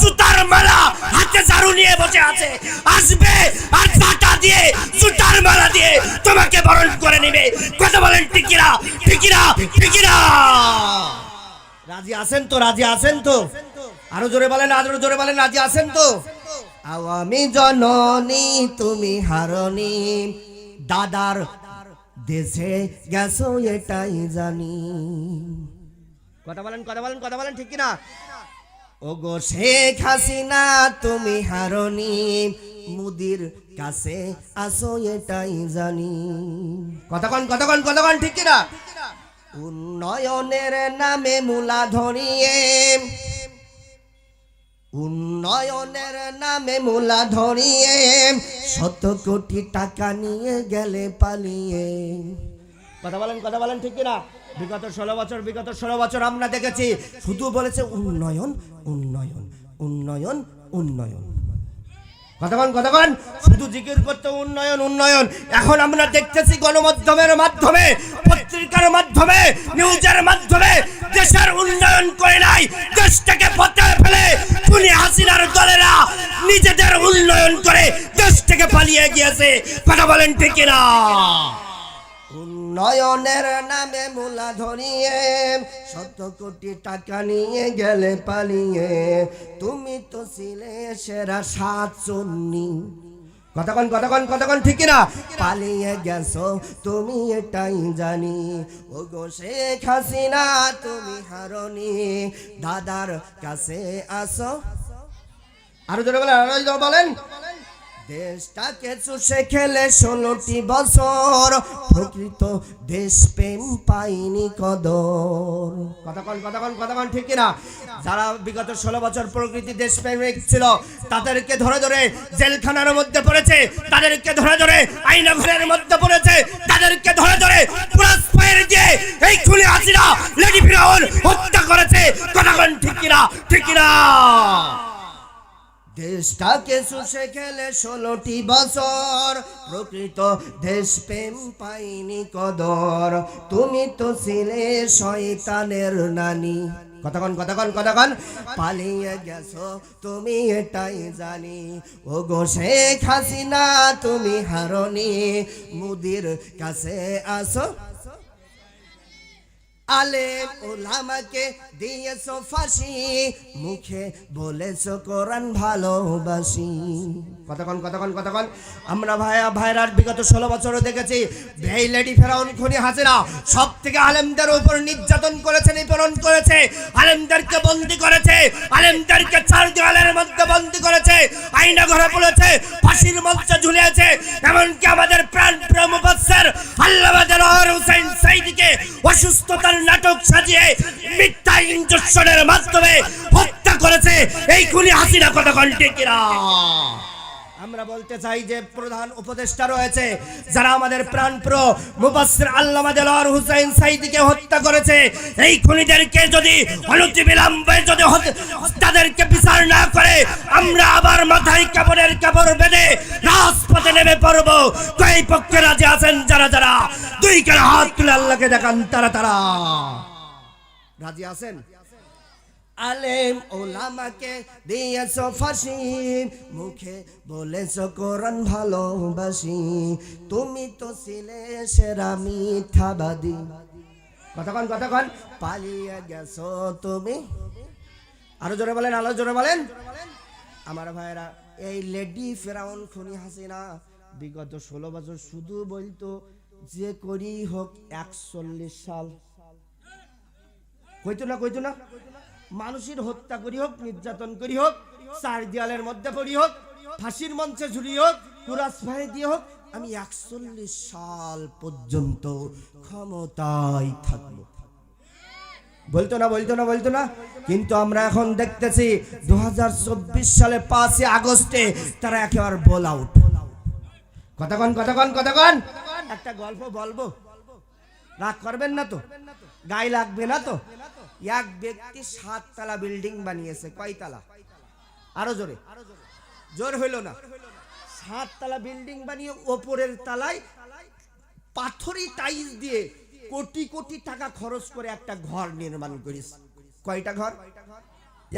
জুতার মালা হাতে ঝাড়ু নিয়ে বসে আছে। আসবে আর জাটা দিয়ে জুতার মালা দিয়ে তোমাকে বরণ করে নেবে। কথা বলেন ঠিক কিনা? ঠিক কিনা? ঠিক কিনা? রাজি আছেন তো? রাজি আছেন তো? আরো জোরে বলেন, আরো জোরে বলেন, রাজি আছেন তো? আওয়ামী জননী তুমি হারনি, দাদার দেশে গেছো এটাই জানি। কথা বলেন, কথা বলেন, কথা বলেন, ঠিক কিনা? ও গো শেখ হাসিনা তুমি হারনি, মুদির কাছে আসো এটাই জানি। কতক্ষণ, কতক্ষণ, কতক্ষণ, ঠিক কিনা? উন্নয়নের নামে মূলা ধরিয়ে, উন্নয়নের নামে মূলা ধরিয়ে 100 কোটি টাকা নিয়ে গেলে পালিয়ে। কথা বলেন, কথা বলেন, ঠিক কিনা? বিগত 16 বছর, বিগত 16 বছর আমরা দেখেছি শুধু বলেছে উন্নয়ন, উন্নয়ন, উন্নয়ন, উন্নয়ন। কতক্ষণ, কতক্ষণ শুধু জিকির করতে উন্নয়ন, উন্নয়ন। এখন আমরা দেখতেছি গণমাধ্যমের মাধ্যমে, পত্রিকার মাধ্যমে, নিউজের মাধ্যমে দেশের উন্নয়ন করে নাই, দেশটাকে পথে ফেলে খুনি হাসিনার দলেরা নিজেদের উন্নয়ন করে দেশ থেকে পালিয়ে গিয়েছে। কথা বলেন ঠিক কিনা? উন্নয়নের নামে মূলা ধরিয়ে 100 কোটি টাকা নিয়ে গেলে পালিয়ে, তুমি তো ছিলে সেরা সাতচন্নি। কতক্ষণ, কতক্ষণ, কতক্ষণ, ঠিক কিনা? পালিয়ে গেছো তুমি এটাই জানি। ও গো শেখ হাসিনা তুমি হারনি, দাদার কাছে আসো। আরো জোরে বলেন, আরো জোরে বলেন। দেশটাকে চুষে খেলে 16টি বছর, প্রকৃত দেশপ্রেম পাইনি কদর। কতক্ষণ, কতক্ষণ, কতক্ষণ, ঠিক কিনা? যারা বিগত 16 বছর প্রকৃতি দেশপ্রেমিক ছিল তাদেরকে ধরে ধরে জেলখানার মধ্যে পড়েছে, তাদেরকে ধরে ধরে আইনাঘরের মধ্যে পড়েছে, তাদেরকে ধরে ধরে পুরস্কার দিয়ে এই খুনি হাসিনা লেডি ফিরাউন হত্যা করেছে। কতক্ষণ, ঠিক কিনা? ঠিক কিনা? দেশটাকে চুষে খেলে 16টি বছর, প্রকৃত দেশপ্রেম পাইনি কদর, তুমি তো ছিলে শয়তানের নানি। কতক্ষণ, কতক্ষণ, কতক্ষণ, পালিয়ে গেছো তুমি এটাই জানি। ও গো শেখ হাসিনা তুমি হারনি, মুদির কাছে আসো। আলেম ওলামাকে দিয়েছো ফাঁসি, মুখে বলেছো কোরআন ভালোবাসি। কতক্ষণ, কতক্ষণ, কতক্ষণ আমরা ভাইরার বিগত 16 বছরও দেখেছি এই লেডি ফেরাউন খুনি হাসিনা সব থেকে আলেমদের উপর নির্যাতন করেছে, নিপীড়ন করেছে, আলেমদেরকে বন্দী করেছে, আলেমদেরকে 4 দেওয়ালের মধ্যে বন্দী করেছে, আইনা ঘরে পড়েছে, ফাঁসির মঞ্চে ঝুলিয়েছে। এমনকি আমাদের প্রাণপ্রিয় মুফাসসির আল্লামা দেলোয়ার হোসেন সাঈদীকে অসুস্থতার নাটক সাজিয়ে মিথ্যা ইনজেকশনের মাধ্যমে হত্যা করেছে এই খুনি হাসিনা। কতক্ষণ, ঠিক কিনা? আমরা বলতে চাই যে প্রধান উপদেষ্টা রয়েছে যারা আমাদের প্রাণপ্রিয় মুফাসসির আল্লামা দেলোয়ার হোসেন সাঈদীকে হত্যা করেছে, এই খুনিদেরকে যদি অনতিবিলম্বে যদি তাদেরকে বিচার না করে আমরা আবার মাথায় কাপড়ের কাপড় বেঁধে রাজপথে নেমে পড়ব। কই পক্ষে রাজি আছেন? যারা যারা 2 কানে হাত তুলে আল্লাহকে দেখান, তারা তারা রাজি আছেন? আলেম ওলামাকে দিয়েছো ফাঁসি, মুখে বলেছো কোরআন ভালোবাসি, তুমি তো ছিলে সেরা মিথ্যাবাদী। কতক্ষণ, কতক্ষণ, পালিয়ে গেছো তুমি। আরো জোরে বলেন, আরো জোরে বলেন। আমার ভাইরা এই লেডি ফেরাউন খুনি হাসিনা বিগত 16 বছর শুধু বলতো যে করি হোক 41 সাল, কইতো না মানুষের হত্যা করি হোক, নির্যাতন করি হোক, চার দেয়ালের মধ্যে পড়ি হোক, ফাঁসির মঞ্চে ঝুলি হোক, কুরাস ভাই দিয়ে হোক, আমি 41 সাল পর্যন্ত ক্ষমতায় থাকবো। বলতো না। কিন্তু আমরা এখন দেখতেছি 2024 সালে 5 আগস্টে তারা একেবারে বল আউট। কতক্ষণ একটা গল্প বলবো, রাগ করবেন না তো, গায়ে লাগবে না তো। এক ব্যক্তি 7 তলা বিল্ডিং বানিয়েছে। কয় তালা? আরো জোরে, জোর হইল না। 7 তলা বিল্ডিং বানিয়ে ওপরের তালায় পাথরি টাইলস দিয়ে কোটি কোটি টাকা খরচ করে একটা ঘর নির্মাণ করিস। কয়টা ঘর?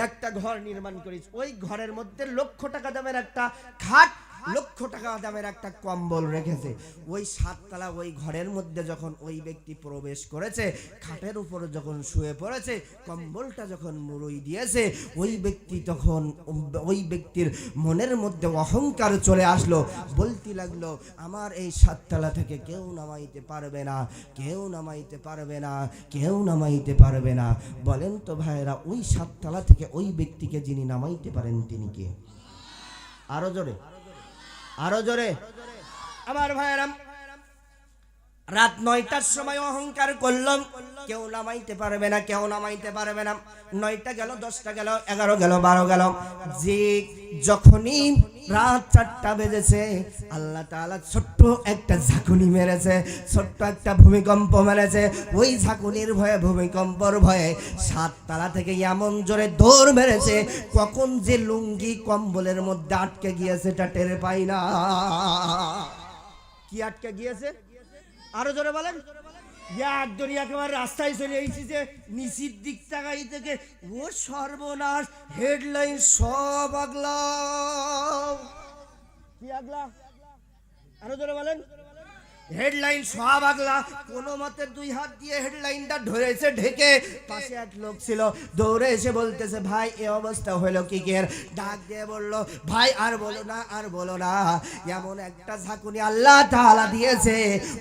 একটা ঘর নির্মাণ করিস। ওই ঘরের মধ্যে লক্ষ টাকা দামের একটা খাট, লক্ষ টাকা দামের একটা কম্বল রেখেছে। ওই 7 তলা ওই ঘরের মধ্যে যখন ওই ব্যক্তি প্রবেশ করেছে, খাটের উপরে যখন শুয়ে পড়েছে, কম্বলটা যখন মুড়ই দিয়েছে, ওই ব্যক্তির মনের মধ্যে অহংকার চলে আসলো। বলতে লাগলো, আমার এই 7 তলা থেকে কেউ নামাইতে পারবে না। বলেন তো ভাইরা, ওই 7 তলা থেকে ওই ব্যক্তিকে যিনি নামাইতে পারেন তিনি কে? আরো জোরে আমার ভাইয়েরা। রাত 9টার সময় অহংকার করলাম, কেউ নামাইতে পারবে না। 9টা গেল, 10টা গেল, 11 গেল, 12 গেল। যে যখনই রাত 4টা বেজেছে, আল্লাহ তাআলা ছোট্ট একটা ঝাঁকুনি মেরেছে, ছোট্ট একটা ভূমিকম্প মেরেছে। ওই ঝাঁকুনির ভয়ে, ভূমিকম্পর ভয়ে 7 তলা থেকে এমন জোরে দৌড় মেরেছে, কখন যে লুঙ্গি কম্বলের মধ্যে আটকে গিয়েছে তা টের পাই না। কি আটকে গিয়েছে? আরো জোরে বলেন। একদমই একেবারে রাস্তায় চলে এসেছি যে নিচের দিক তাকাই থেকে, ও সর্বনাশ, হেডলাইন সব আগলা। কি আগলা? আরো জোরে বলেন। হেডলাইন সব আগলা। কোনো মতে 2 হাত দিয়ে হেডলাইনটা ধরেছে ঢেকে। পাশে এক লোক ছিল, দৌড়ে এসে বলতেছে, ভাই এ অবস্থা হলো কি কের? ডাক দিয়ে বললো, ভাই আর বলো না, এমন একটা ঝাঁকুনি আল্লাহ তাআলা দিয়েছে,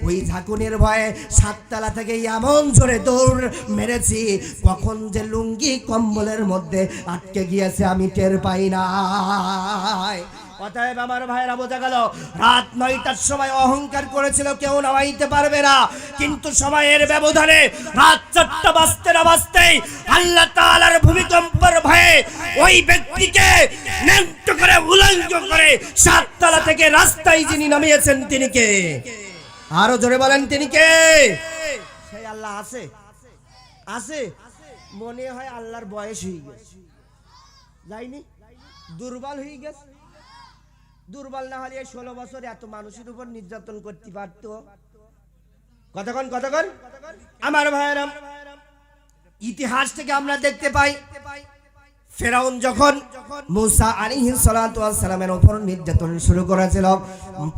ওই ঝাঁকুনির ভয়ে 7 তলা থেকে এমন জোরে দৌড় মেরেছি, কখন যে লুঙ্গি কম্বলের মধ্যে আটকে গিয়েছে আমি টের পাই না। অতএব আমার ভাইরা, বোঝা গেল রাত 9টার সময় অহংকার করেছিল কেউ নামাইতে পারবে না। কিন্তু সময়ের ব্যবধানে রাত 4টা বাজতে না বাজতেই আল্লাহ তাআলার ভূমিকম্পের ভয়ে ওই ব্যক্তিকে ন্যাংট করে উলঙ্গ করে 7 তলা থেকে রাস্তায় যিনি নামিয়েছেন তিনি কে? আরো জোরে বলেন, তিনি কে? সেই আল্লাহ আছে। মনে হয় আল্লাহর বয়স হয়ে গেছে, যায়নি, দুর্বল হয়ে গেছে। দুর্বল না হলে 16 বছর এত মানুষের উপর নির্যাতন করতে পারতো? কতক্ষণ আমার ভাইয়েরা, ইতিহাস থেকে আমরা দেখতে পাই, ফেরাউন যখন মূসা আলাইহিস সালাতু ওয়াস সালামের উপর নির্যাতন শুরু করেছিল,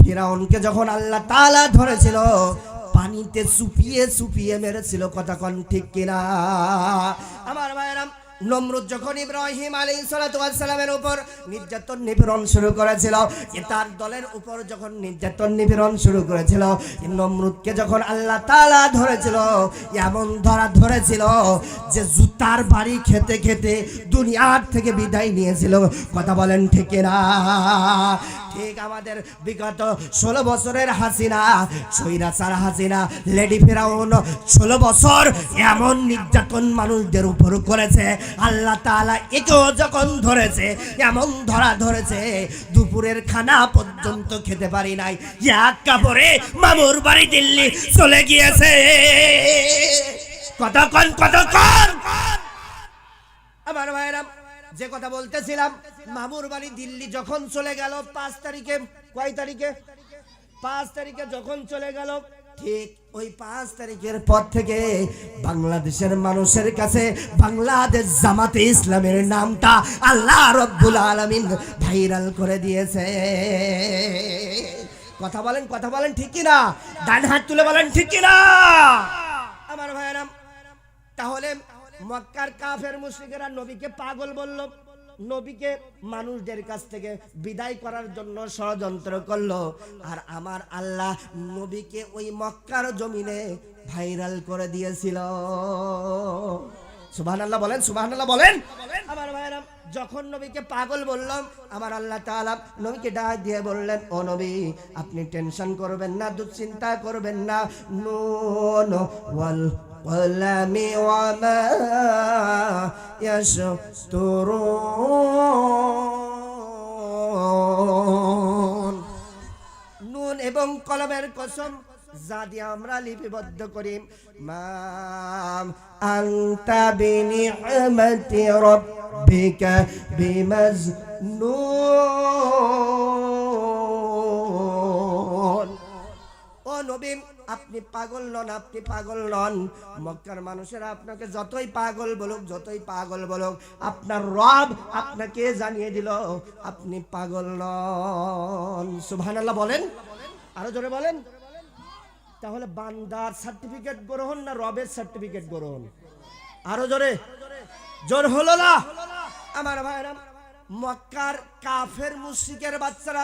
ফেরাউনকে যখন আল্লাহ তাআলা ধরেছিল, পানিতে চুপিয়ে মেরেছিল। কতক্ষণ ঠিক কিনা আমার ভাইয়েরা? নমরুদ যখন ইব্রাহিম আলাইহিস সালাতু ওয়াস সালামের উপর নির্যাতন নিপীড়ন শুরু করেছিল, তার দলের উপর যখন নির্যাতন নিপীড়ন শুরু করেছিল, নমরুদকে যখন আল্লাহ তাআলা ধরেছিল, এমন ধরেছিল যে জুতার বাড়ি খেতে খেতে দুনিয়ার থেকে বিদায় নিয়েছিল। কথা বলেন ঠিক না? ঠিক আমাদের বিগত 16 বছরের হাসিনা, স্বৈরাচার হাসিনা, লেডি ফেরাউন 16 বছর এমন নির্যাতন মানুষদের উপর করেছে। আল্লাহ তাআলা একেও যখন ধরেছে, এমন ধরেছে দুপুরের খানা পর্যন্ত খেতে পারি নাই, এক কাপড়ে মামুর বাড়ি দিল্লি চলে গিয়েছে। কতক্ষণ আমার ভাইরা, যে কথা বলতেছিলাম, মামুর বাড়ি দিল্লি যখন চলে গেল 5 তারিখে, কয় তারিখে? 5 তারিখে যখন চলে গেল, ঠিক ওই 5 তারিখের পর থেকে বাংলাদেশের মানুষের কাছে বাংলাদেশ জামাতে ইসলামের নামটা আল্লাহ রাব্বুল আলামিন ভাইরাল করে দিয়েছে। কথা বলেন ঠিক কি না? ডান হাত তুলে বলেন ঠিক কি না আমার ভাইরা? তাহলে মক্কার কাফের মুশরিকেরা নবীকে পাগল বলল, নবীকে মানুষদের কাছ থেকে বিদায় করার জন্য ষড়যন্ত্র করলো, আর আমার আল্লাহ নবীকে ওই মক্কার জমিনে ভাইরাল করে দিয়েছিল। সুবহানাল্লাহ বলেন, সুবহানাল্লাহ বলেন। আমার ভাইরা, যখন নবীকে পাগল বললাম, আমার আল্লাহ তাআলা নবীকে ডাক দিয়ে বললেন, ও নবী, আপনি টেনশন করবেন না, দুশ্চিন্তা করবেন না। নুন ওয়াল কলামি ওয়া মা ইয়াসতুরুন। নুন এবং কলমের কসম, যা দিয়ে আমরা লিপিবদ্ধ করি। মাম আনতা বিনিআমাতি রাব্বিকা বিমাজনুন। ও নবী, আপনি পাগল নন, আপনি পাগল নন। মক্কার মানুষেরা আপনাকে যতই পাগল বলুক, যতই পাগল বলুক, আপনার রব আপনাকে জানিয়ে দিল আপনি পাগল নন। সুবহানাল্লাহ বলেন, আরো জোরে বলেন। তাহলে বান্দার সার্টিফিকেট গ্রহণ না রবের সার্টিফিকেট গ্রহণ? আরো জোরে, জোর হলো না? আমার ভাইরা, মক্কার কাফের মুশরিকের বাচ্চারা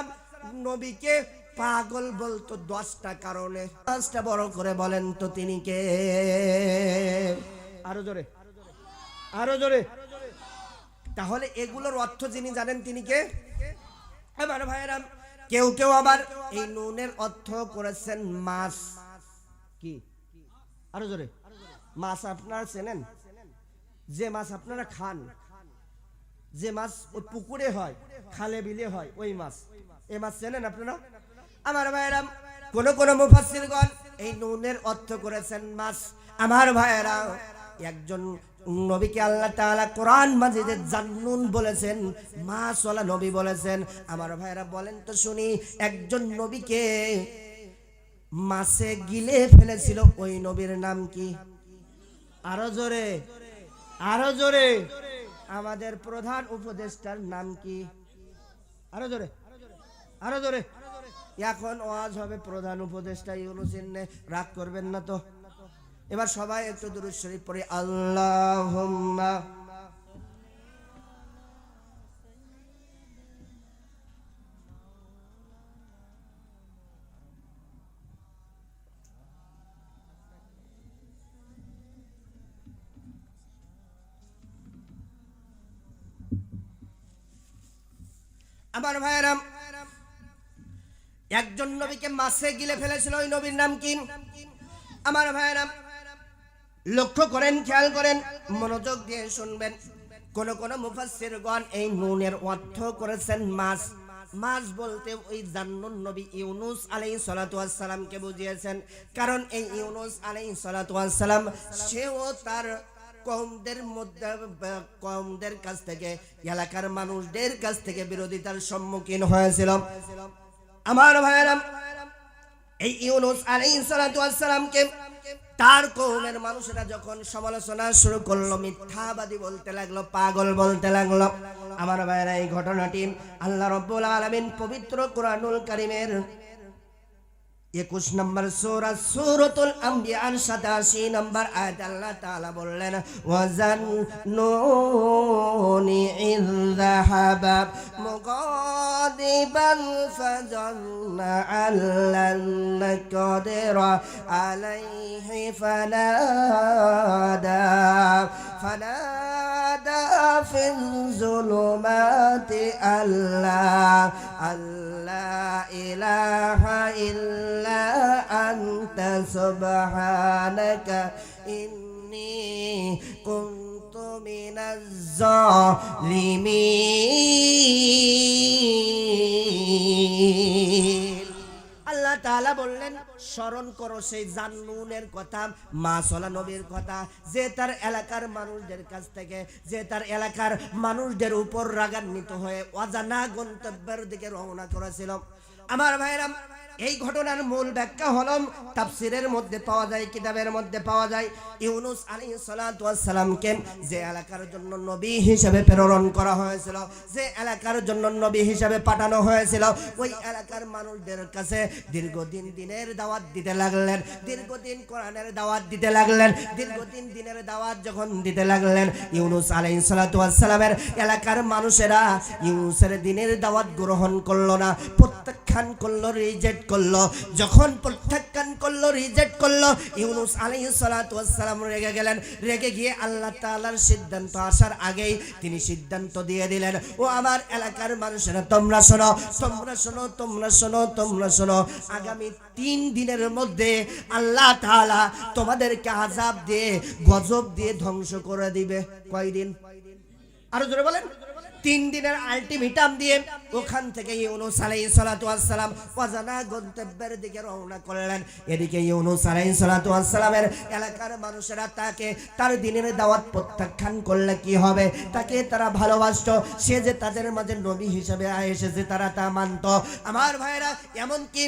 নবীকে পাগল বলতো 10টা কারণে। 10টা বড় করে বলেন তো তিনি কে? আরো জোরে, আরো জোরে। তাহলে এগুলোর অর্থ যিনি জানেন তিনি কে? আমার ভাইরা, কেউ কেউ আবার এই নুনের অর্থ করেছেন মাছ। কি? আরো জোরে। মাছ আপনারা চেনেন? যে মাছ আপনারা খান, যে মাছ ওই পুকুরে হয়, খালে বিলে হয়, ওই মাছ, এই মাছ চেনেন আপনারা? আমার ভাইরা, কোন কোন মুফাসসিরগণ এই নুনের অর্থ করেছেন মাছ। আমার ভাইরা, একজন নবীকে আল্লাহ তাআলা কোরআন মাজিদে জান্নুন বলেছেন, মাছওয়ালা নবী বলেছেন। আমার ভাইরা বলেন তো শুনি, একজন নবীকে মাছে গিলে ফেলেছিল, ওই নবীর নাম কি? আরো জোরে, আরো জোরে। আমাদের প্রধান উপদেষ্টার নাম কি? আরো জোরে, আরো জোরে। এখন ওয়াজ হবে প্রধান উপদেষ্টা ইউনূস, রাগ করবেন না তো? এবার সবাই একটু দুরূদ শরীফ পড়ি। আল্লাহুম্মা আমার ভাইরা, একজন নবীকে মাছে গিলে ফেলেছিল, ওই নবীর নাম কি? আমার ভাইরা, লক্ষ্য করেন, খেয়াল করেন, মনোযোগ দিয়ে শুনবেন। কোন কোন মুফাসসিরগণ এই নুনের অর্থ করেছেন মাছ। মাছ বলতে ওই জান্নুন নবী ইউনূস আলাইহিস সালাতু ওয়াস সালামকে বুঝিয়েছেন। কারণ এই ইউনূস আলাইহিস সালাতু ওয়াস সালাম সেও তার কওমদের কাছ থেকে, এলাকার মানুষদের কাছ থেকে বিরোধিতার সম্মুখীন হয়েছিল। আমার ভাইরা, এই ইউনূস আলাইহিস সালাতু ওয়াস সালামকে তার কওমের মানুষেরা যখন সমালোচনা শুরু করলো, মিথ্যাবাদী বলতে লাগলো, পাগল বলতে লাগলো। আমার ভাইরা, এই ঘটনাটি আল্লাহ রাব্বুল আলামিন পবিত্র কোরআনুল কারীমের 21 নম্বর সূরা সূরাতুল আম্বিয়ার 87 নম্বর আয়াত আল্লাহ তাআলা বললেন, ওয়াজান্নুনি ইয যাহাবা মুগাদিবান ফাজান্না আল্লান নাকদিরা আলাইহি ফানাদা ফিল যুলুমাতি আল্লা ইলাহা ইল্লা আনতা সুবহানাকা ইন্নী কুনতু মিনাজ জালিমিন। আল্লাহ তাআলা বললেন, স্মরণ করো সেই জান্নুনের কথা, মাছওয়ালা নবীর কথা, যে তার এলাকার মানুষদের কাছ থেকে, যে তার এলাকার মানুষদের উপর রাগান্বিত হয়ে অজানা গন্তব্যের দিকে রওনা করেছিল। আমার ভাইরা, এই ঘটনার মূল ব্যাখ্যা হলো তাফসিরের মধ্যে পাওয়া যায়, কিতাবের মধ্যে পাওয়া যায়। ইউনুস আলাইহিস সালাতু ওয়াস সালামকে যে এলাকার জন্য নবী হিসেবে প্রেরণ করা হয়েছিল, যে এলাকার জন্য নবী হিসেবে পাঠানো হয়েছিল, ওই এলাকার মানুষদের কাছে দীর্ঘদিন দিনের দাওয়াত দিতে লাগলেন, দীর্ঘদিন কোরআনের দাওয়াত দিতে লাগলেন, দীর্ঘদিন দিনের দাওয়াত যখন দিতে লাগলেন, ইউনুস আলাইহিস সালাতু ওয়াস সালামের এলাকার মানুষেরা ইউনুসের দিনের দাওয়াত গ্রহণ করলো না, প্রত্যাখ্যান করলো, রিজেক্ট করলো। যখন প্রত্যাখ্যান করলো, রিজেক্ট করলো, ইউনুস আলাইহিস সালাতু ওয়াস সালাম রেগে গেলেন। রেগে গিয়ে আল্লাহ তাআলার সিদ্ধান্ত আসার আগেই তিনি সিদ্ধান্ত দিয়ে দিলেন, ও আমার এলাকার মানুষেরা তোমরা শোনো, তোমরা শোনো, তোমরা শোনো, তোমরা শোনো, আগামী 3 দিনের মধ্যে আল্লাহ তাআলা তোমাদেরকে আযাব দিয়ে, গজব দিয়ে ধ্বংস করে দিবে। কয়দিন? আরো জোরে বলেন। 3 দিনের আলটিমেটাম দিয়ে ওখান থেকে ইউনুস আলাইহিস সালাতু ওয়াস সালাম অজানা গন্তব্যের দিকে রওনা করলেন। এদিকে ইউনুস আলাইহিস সালাতু ওয়াস সালামের এলাকার মানুষেরা তাকে তার দিনের দাওয়াত প্রত্যাখ্যান করলে কি হবে? তাকে তারা ভালোবাসতো, সে যে তাদের মাঝে নবী হিসেবে এসেছে তারা তা মানত। আমার ভাইরা, এমনকি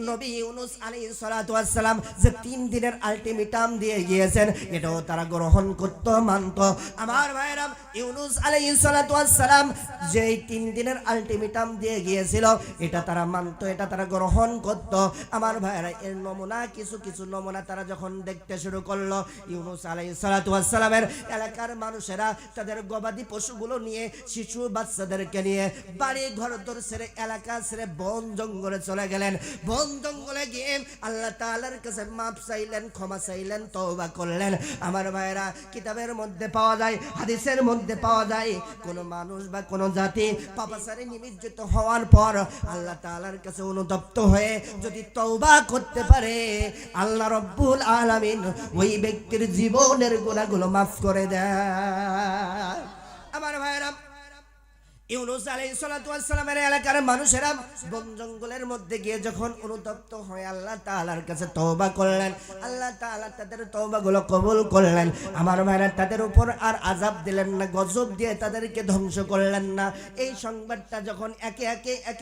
নবী ইউনুস আলাইহিস সালাতু ওয়াস সালাম যে 3 দিনের আলটিমেটাম দিয়ে গিয়েছেন এটাও তারা গ্রহণ করত, মানত। আমার ভাইরা, ইউনুস আলাইহিস সালাতু ওয়াস সালাম যেই 3 দিনের আলটিমেটাম দিয়ে গিয়েছিল এটা তারা মানত, এটা তারা গ্রহণ করত। আমার ভাইরা, এর নমুনা কিছু কিছু নমুনা তারা যখন দেখতে শুরু করলো, ইউনুস আলাইহিস সালাতু ওয়াস সালামের এলাকার মানুষেরা তাদের গবাদি পশুগুলো নিয়ে, শিশু বাচ্চাদেরকে নিয়ে বাড়ি ঘর দর ছেড়ে, এলাকা ছেড়ে বন জঙ্গলে চলে গেলেন। বন জঙ্গলে গিয়ে আল্লাহ তাআলার কাছে মাফ চাইলেন, ক্ষমা চাইলেন, তওবা করলেন। আমার ভাইরা, কিতাবের মধ্যে পাওয়া যায়, হাদিসের মধ্যে পাওয়া যায়, কোন মানুষ বা কোন জাতি পাপাচারে নিমজ্জিত হওয়ার পর আল্লাহ তাআলার কাছে অনুতপ্ত হয়ে যদি তওবা করতে পারে, আল্লাহ রাব্বুল আলামিন ওই ব্যক্তির জীবনের গুনাহগুলো মাফ করে দেয়। আমার ভাইরা, ইউনুস আলাইহিস সালাতু ওয়াস সালামের এলাকার মানুষেরা বন জঙ্গলের মধ্যে গিয়ে যখন অনুতপ্ত হয়ে আল্লাহ তাআলার কাছে তওবা করলেন, আল্লাহ তাআলা তাদের তওবাগুলো কবুল করলেন। আমার ভাইরা, তাদের উপর আর আযাব দিলেন না, গজব দিয়ে তাদেরকে ধ্বংস করলেন না। এই সংবাদটা যখন একে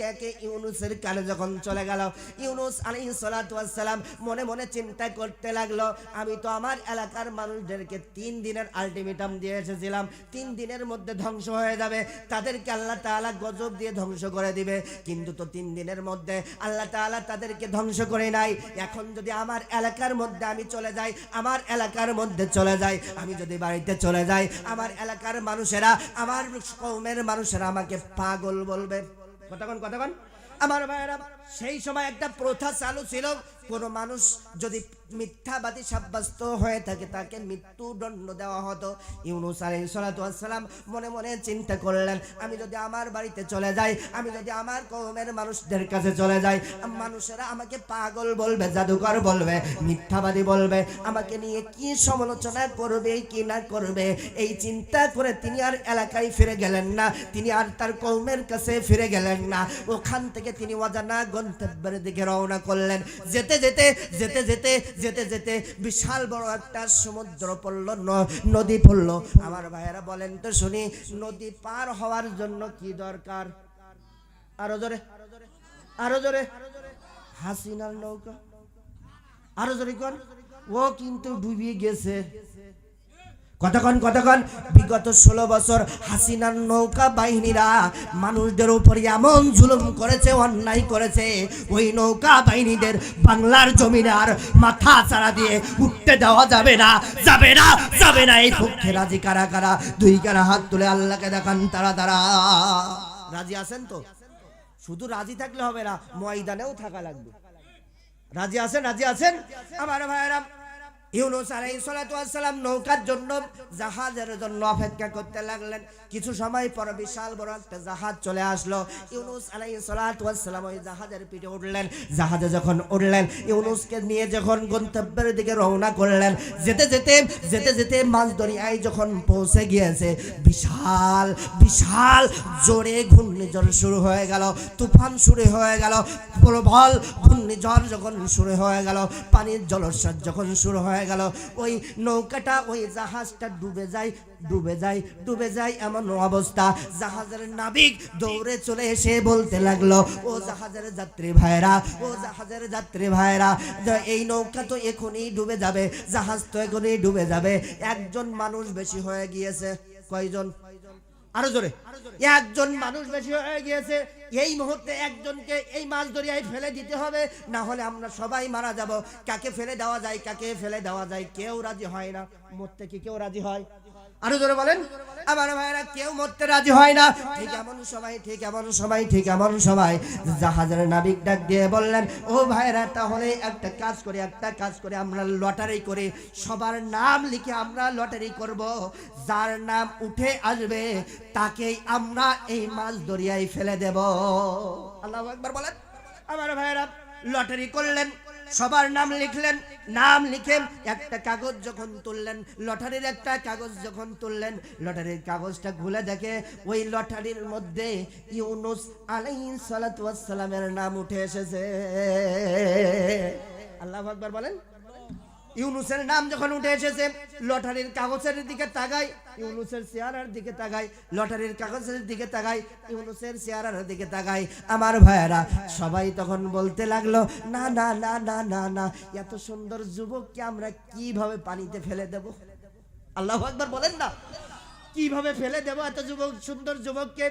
একে ইউনুসের কানে যখন চলে গেল, ইউনুস আলাইহিস সালাতু ওয়াস সালাম মনে মনে চিন্তা করতে লাগলো, আমি তো আমার এলাকার মানুষদেরকে 3 দিনের আলটিমেটাম দিয়ে এসেছিলাম, 3 দিনের মধ্যে ধ্বংস হয়ে যাবে, তাদেরকে আল্লাহ তাআলা গজব দিয়ে ধ্বংস করে দিবে। কিন্তু তো 3 দিনের মধ্যে আল্লাহ তাআলা তাদেরকে ধ্বংস করে নাই। এখন যদি আমার এলাকার মধ্যে আমি চলে যাই, আমার এলাকার মধ্যে চলে যাই, আমি যদি বাড়িতে চলে যাই, আমার এলাকার মানুষেরা, আমার কওমের মানুষেরা আমাকে পাগল বলবে। কতক্ষণ আমার ভাইরা, সেই সময় একটা প্রথা চালু ছিল, কোন মানুষ যদি মিথ্যাবাদী সাব্যস্ত হয়ে থাকে তাকে মৃত্যুদণ্ড দেওয়া হতো। ইউনুস আলাইহিস সালাতু ওয়াস সালাম মনে মনে চিন্তা করলেন, আমি যদি আমার বাড়িতে চলে যাই, আমি যদি আমার কওমের মানুষদের কাছে চলে যাই, মানুষেরা আমাকে পাগল বলবে, জাদুকর বলবে, মিথ্যাবাদী বলবে, আমাকে নিয়ে কি সমালোচনা করবে কি না করবে। এই চিন্তা করে তিনি আর এলাকায় ফিরে গেলেন না, তিনি আর তার কওমের কাছে ফিরে গেলেন না। ওখান থেকে তিনি অজানা গন্তব্যের দিকে রওনা করলেন। যেতে যেতে যেতে যেতে যেতে যেতে বিশাল বড় একটা সমুদ্র পড়ল, নদী পড়ল। আমার ভাইয়েরা বলেন তো শুনি, নদী পার হওয়ার জন্য কি দরকার? আরো জোরে, আরো জোরে। হাসিনার নৌকা। আরো জোরে কোন? ও কিন্তু ডুবে গেছে। কতক্ষণ বিগত 16 বছর হাসিনার নৌকা বাহিনীরা মানুষদের উপর এমন জুলুম করেছে, অন্যায় করেছে, ওই নৌকা বাহিনীদের বাংলার জমিনে আর মাথা চাড়া দিয়ে উঠতে দেওয়া যাবে না, যাবে না, যাবে না। এই পক্ষে রাজি কারা কারা? 2 কারা হাত তুলে আল্লাহকে দেখান তারা তারা। রাজি আছেন তো? শুধু রাজি থাকলে হবে না, ময়দানেও থাকা লাগবে। রাজি আছেন? রাজি আছেন আমার ভাইয়েরা? ইউনুস আলাইহিস সালাতু ওয়াস সালাম নৌকার জন্য, জাহাজের জন্য অপেক্ষা করতে লাগলেন। কিছু সময় পর বিশাল বড় একটা জাহাজ চলে আসলো। ইউনুস আলাইহিস সালাতু ওয়াস সালাম ওই জাহাজের পিঠে উঠলেন। জাহাজে যখন উঠলেন, ইউনুসকে নিয়ে যখন গন্তব্যের দিকে রওনা করলেন, যেতে যেতে যেতে যেতে মাঝ দরিয়ায় যখন পৌঁছে গিয়েছে, বিশাল বিশাল জোরে ঘূর্ণিঝড় শুরু হয়ে গেল, তুফান শুরু হয়ে গেল, প্রবল ঘূর্ণিঝড় যখন শুরু হয়ে গেল, পানির জলোচ্ছ্বাস যখন শুরু হয়ে হয়ে গেল। ওই নৌকাটা ওই জাহাজটা ডুবে যায় এমন অবস্থা। জাহাজের নাবিক দৌড়ে চলে এসে বলতে লাগলো, ও জাহাজের যাত্রী ভাইরা, এই নৌকা তো এখনই ডুবে যাবে, জাহাজ তো এখনই ডুবে যাবে। একজন মানুষ বেশি হয়ে গিয়েছে। কয়জন? আরো জোরে। একজন মানুষ বেশি হয়ে গিয়েছে। এই মুহূর্তে একজনকে এই মাছ দরিয়ায় ফেলে দিতে হবে, না হলে আমরা সবাই মারা যাব। কাকে ফেলে দেওয়া যায়? কেউ রাজি হয় না। মরতে কি কেউ রাজি হয়? আরো জোরে বলেন। আমার ভাইরা, কেউ মরতে রাজি হয় না। ঠিক এমন সময় জাহাজের নাবিক ডাক দিয়ে বললেন, ও ভাইরা, তাহলে একটা কাজ করে আমরা লটারি করে সবার নাম লিখে আমরা লটারি করব। যার নাম উঠে আসবে তাকেই আমরা এই মাছ দরিয়ায় ফেলে দেব। আল্লাহু আকবার বলেন। আমার ভাইরা, লটারি করলেন, সবার নাম লিখলেন। নাম লিখে একটা কাগজ যখন তুললেন, লটারির একটা কাগজ যখন তুললেন, লটারির কাগজটা খুলে দেখে ওই লটারির মধ্যে ইউনুস আলাইহিস সালাতু ওয়াস সালামের নাম উঠে এসেছে। আল্লাহু আকবার বলেন। ইউনুসের নাম যখন উঠে এসেছে, লটারির কাগজের দিকে তাকাই, ইউনুসের চেহারার দিকে তাকাই, লটারির কাগজের দিকে তাকাই, ইউনুসের চেহারার দিকে তাকাই। আমার ভাইয়েরা সবাই তখন বলতে লাগলো, না না না না না না, এত সুন্দর যুবককে আমরা কিভাবে পানিতে ফেলে দেব? আল্লাহু আকবার বলেন না। কিভাবে ফেলে দেব এত সুন্দর যুবককে?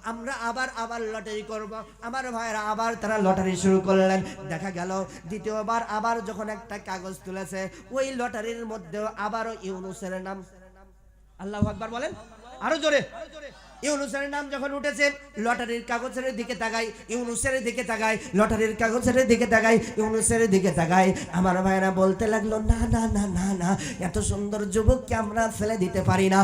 আমরা আবার লটারি করব। আমার ভাইরা আবার তারা লটারি শুরু করলেন। দেখা গেল দ্বিতীয়বার আবার যখন একটা কাগজ তুলেছে, ওই লটারির মধ্যেও আবারও ইউনুসের নাম। আল্লাহু আকবার বলেন আরো জোরে। ইউনুসের নাম যখন উঠেছে, লটারির কাগজের দিকে তাকাই, ইউনুসের দিকে তাকাই, লটারির কাগজের দিকে তাকাই, ইউনুসের দিকে তাকাই। আমার ভাইরা বলতে লাগলো, না না না না না, এত সুন্দর যুবককে আমরা ফেলে দিতে পারি না।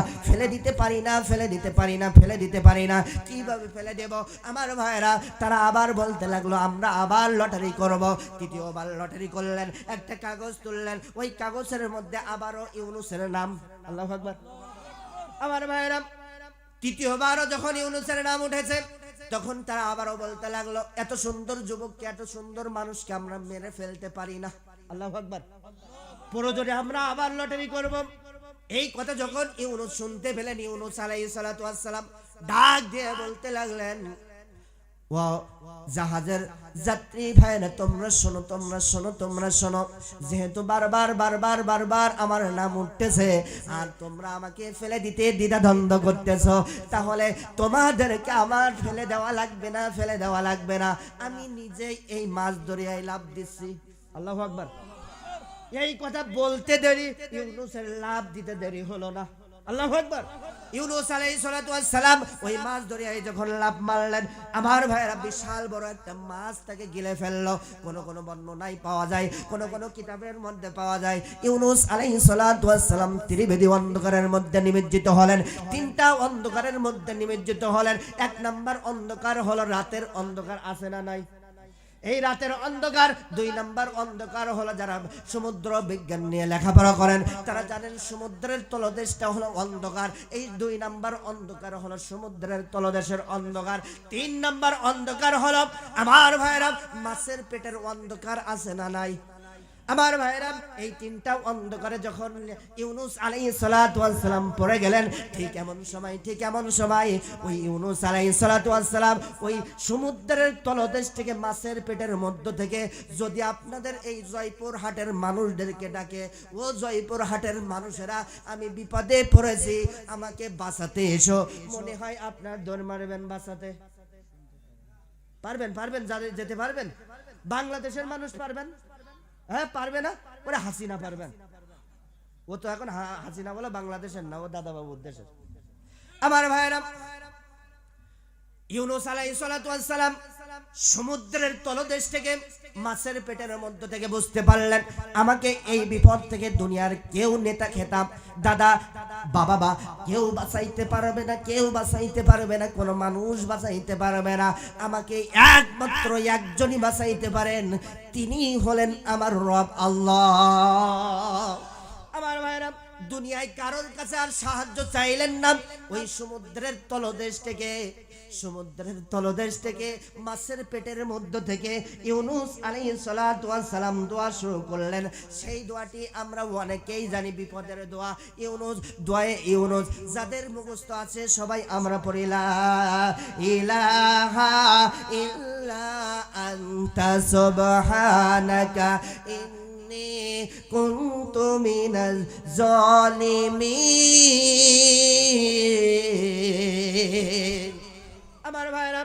কিভাবে ফেলে দেব? আমার ভাইরা তারা আবার বলতে লাগলো, আমরা আবার লটারি করব। তৃতীয়বার লটারি করলেন, একটা কাগজ তুললেন, ওই কাগজের মধ্যে আবারও ইউনুসের নাম। আল্লাহু আকবার। আমার ভাইরা তৃতীয়বারও যখন ইউনুসের নাম উঠেছে, তখন তারা আবারও বলতে লাগলো, এত সুন্দর যুবককে, এত সুন্দর মানুষকে আমরা মেরে ফেলতে পারি না। আল্লাহু আকবার। প্রয়োজনে আমরা আবার লটারি করব। এই কথা যখন ইউনুস শুনতে পেলেন, ইউনুস আলাইহিস সালাতু ওয়াস সালাম ডাক দিয়ে বলতে লাগলেন, ও জাহাজের যাত্রী ভাইরা, তোমরা শোনো, যেহেতু বারবার আমার নাম উঠতেছে আর তোমরা আমাকে ফেলে দিতে দ্বিধাদ্বন্দ্ব করতেছো, তাহলে তোমাদেরকে আমার ফেলে দেওয়া লাগবে না। আমি নিজেই এই মাছ দরিয়ায় লাফ দিচ্ছি। আল্লাহু আকবার। এই কথা বলতে দেরি, ইউনুসের লাফ দিতে দেরি হলো না। আল্লাহু আকবার। ইউনুস আলাইহিস সালাতু ওয়াস সালাম ওই মাছ দরিয়ায় যখন লাফ মারলেন, আমার ভাইরা বিশাল বড় একটা মাছ তাকে গিলে ফেললো। কোন বর্ণনায় পাওয়া যায়, কোন কিতাবের মধ্যে পাওয়া যায়, ইউনুস আলাইহিস সালাতু ওয়াস সালাম ত্রিবেদী অন্ধকারের মধ্যে নিমজ্জিত হলেন। তিনটা অন্ধকারের মধ্যে নিমজ্জিত হলেন। এক নাম্বার অন্ধকার হলো রাতের অন্ধকার, আছে না নাই? এই রাতের অন্ধকার। দুই নাম্বার অন্ধকার হলো, যারা সমুদ্র বিজ্ঞান নিয়ে লেখাপড়া করেন তারা জানেন সমুদ্রের তলদেশটা হলো অন্ধকার। এই দুই নাম্বার অন্ধকার হলো সমুদ্রের তলদেশের অন্ধকার। তিন নাম্বার অন্ধকার হলো আমার ভাইরা মাছের পেটের অন্ধকার, আছে না নাই? আমার ভাইরা এই তিনটা অন্ধকারে যখন ইউনুস আলাইহিস সালাতু ওয়াস সালাম পড়ে গেলেন, ঠিক এমন সময় ওই ইউনুস আলাইহিস সালাতু ওয়াস সালাম ওই সমুদ্রের তলদেশ থেকে মাছের পেটের মধ্য থেকে যদি আপনাদের এই জয়পুর হাটের মানুষদেরকে ডাকে, ও জয়পুর হাটের মানুষেরা, আমি বিপদে পড়েছি, আমাকে বাঁচাতে এসো, মনে হয় আপনার দৌড় মারবেন বাঁচাতে? পারবেন যেতে পারবেন? বাংলাদেশের মানুষ পারবেন? হ্যাঁ পারবে না? ওরা হাসিনা পারবেন। ও তো এখন হাসিনা বলে বাংলাদেশের না, ও দাদা বাবুর দেশের। আমার ভাইরা ইউনুস আলাইহিস সালাতু ওয়াস সালাম সমুদ্রের তলদেশ থেকে মাছের পেটের মধ্য থেকে বুঝতে পারলেন, আমাকে এই বিপদ থেকে দুনিয়ার কেউ নেতা খেতাম দাদা বাবা কেউ বাঁচাইতে পারবে না, কোনো মানুষ বাঁচাইতে পারবে না। আমাকে একমাত্র একজনই বাঁচাইতে পারেন, তিনি হলেন আমার রব আল্লাহ। আমার ভাইরা দুনিয়ায় কারোর কাছে আর সাহায্য চাইলেন না। ওই সমুদ্রের তলদেশ থেকে সমুদ্রের তলদেশ থেকে মাছের পেটের মধ্য থেকে ইউনুস আলাইহিস সালাতু ওয়াস সালাম দোয়া শুরু করলেন। সেই দোয়াটি আমরা অনেকেই জানি, বিপদের দোয়া ইউনুস, দোয়ায়ে ইউনুস যাদের মুখস্থ আছে সবাই আমরা পড়ি লা ইলাহা ইল্লা আনতা সুবহানাকা ইন্নী কুনতু মিনাজ জালিমিন। আমার ভাইরা,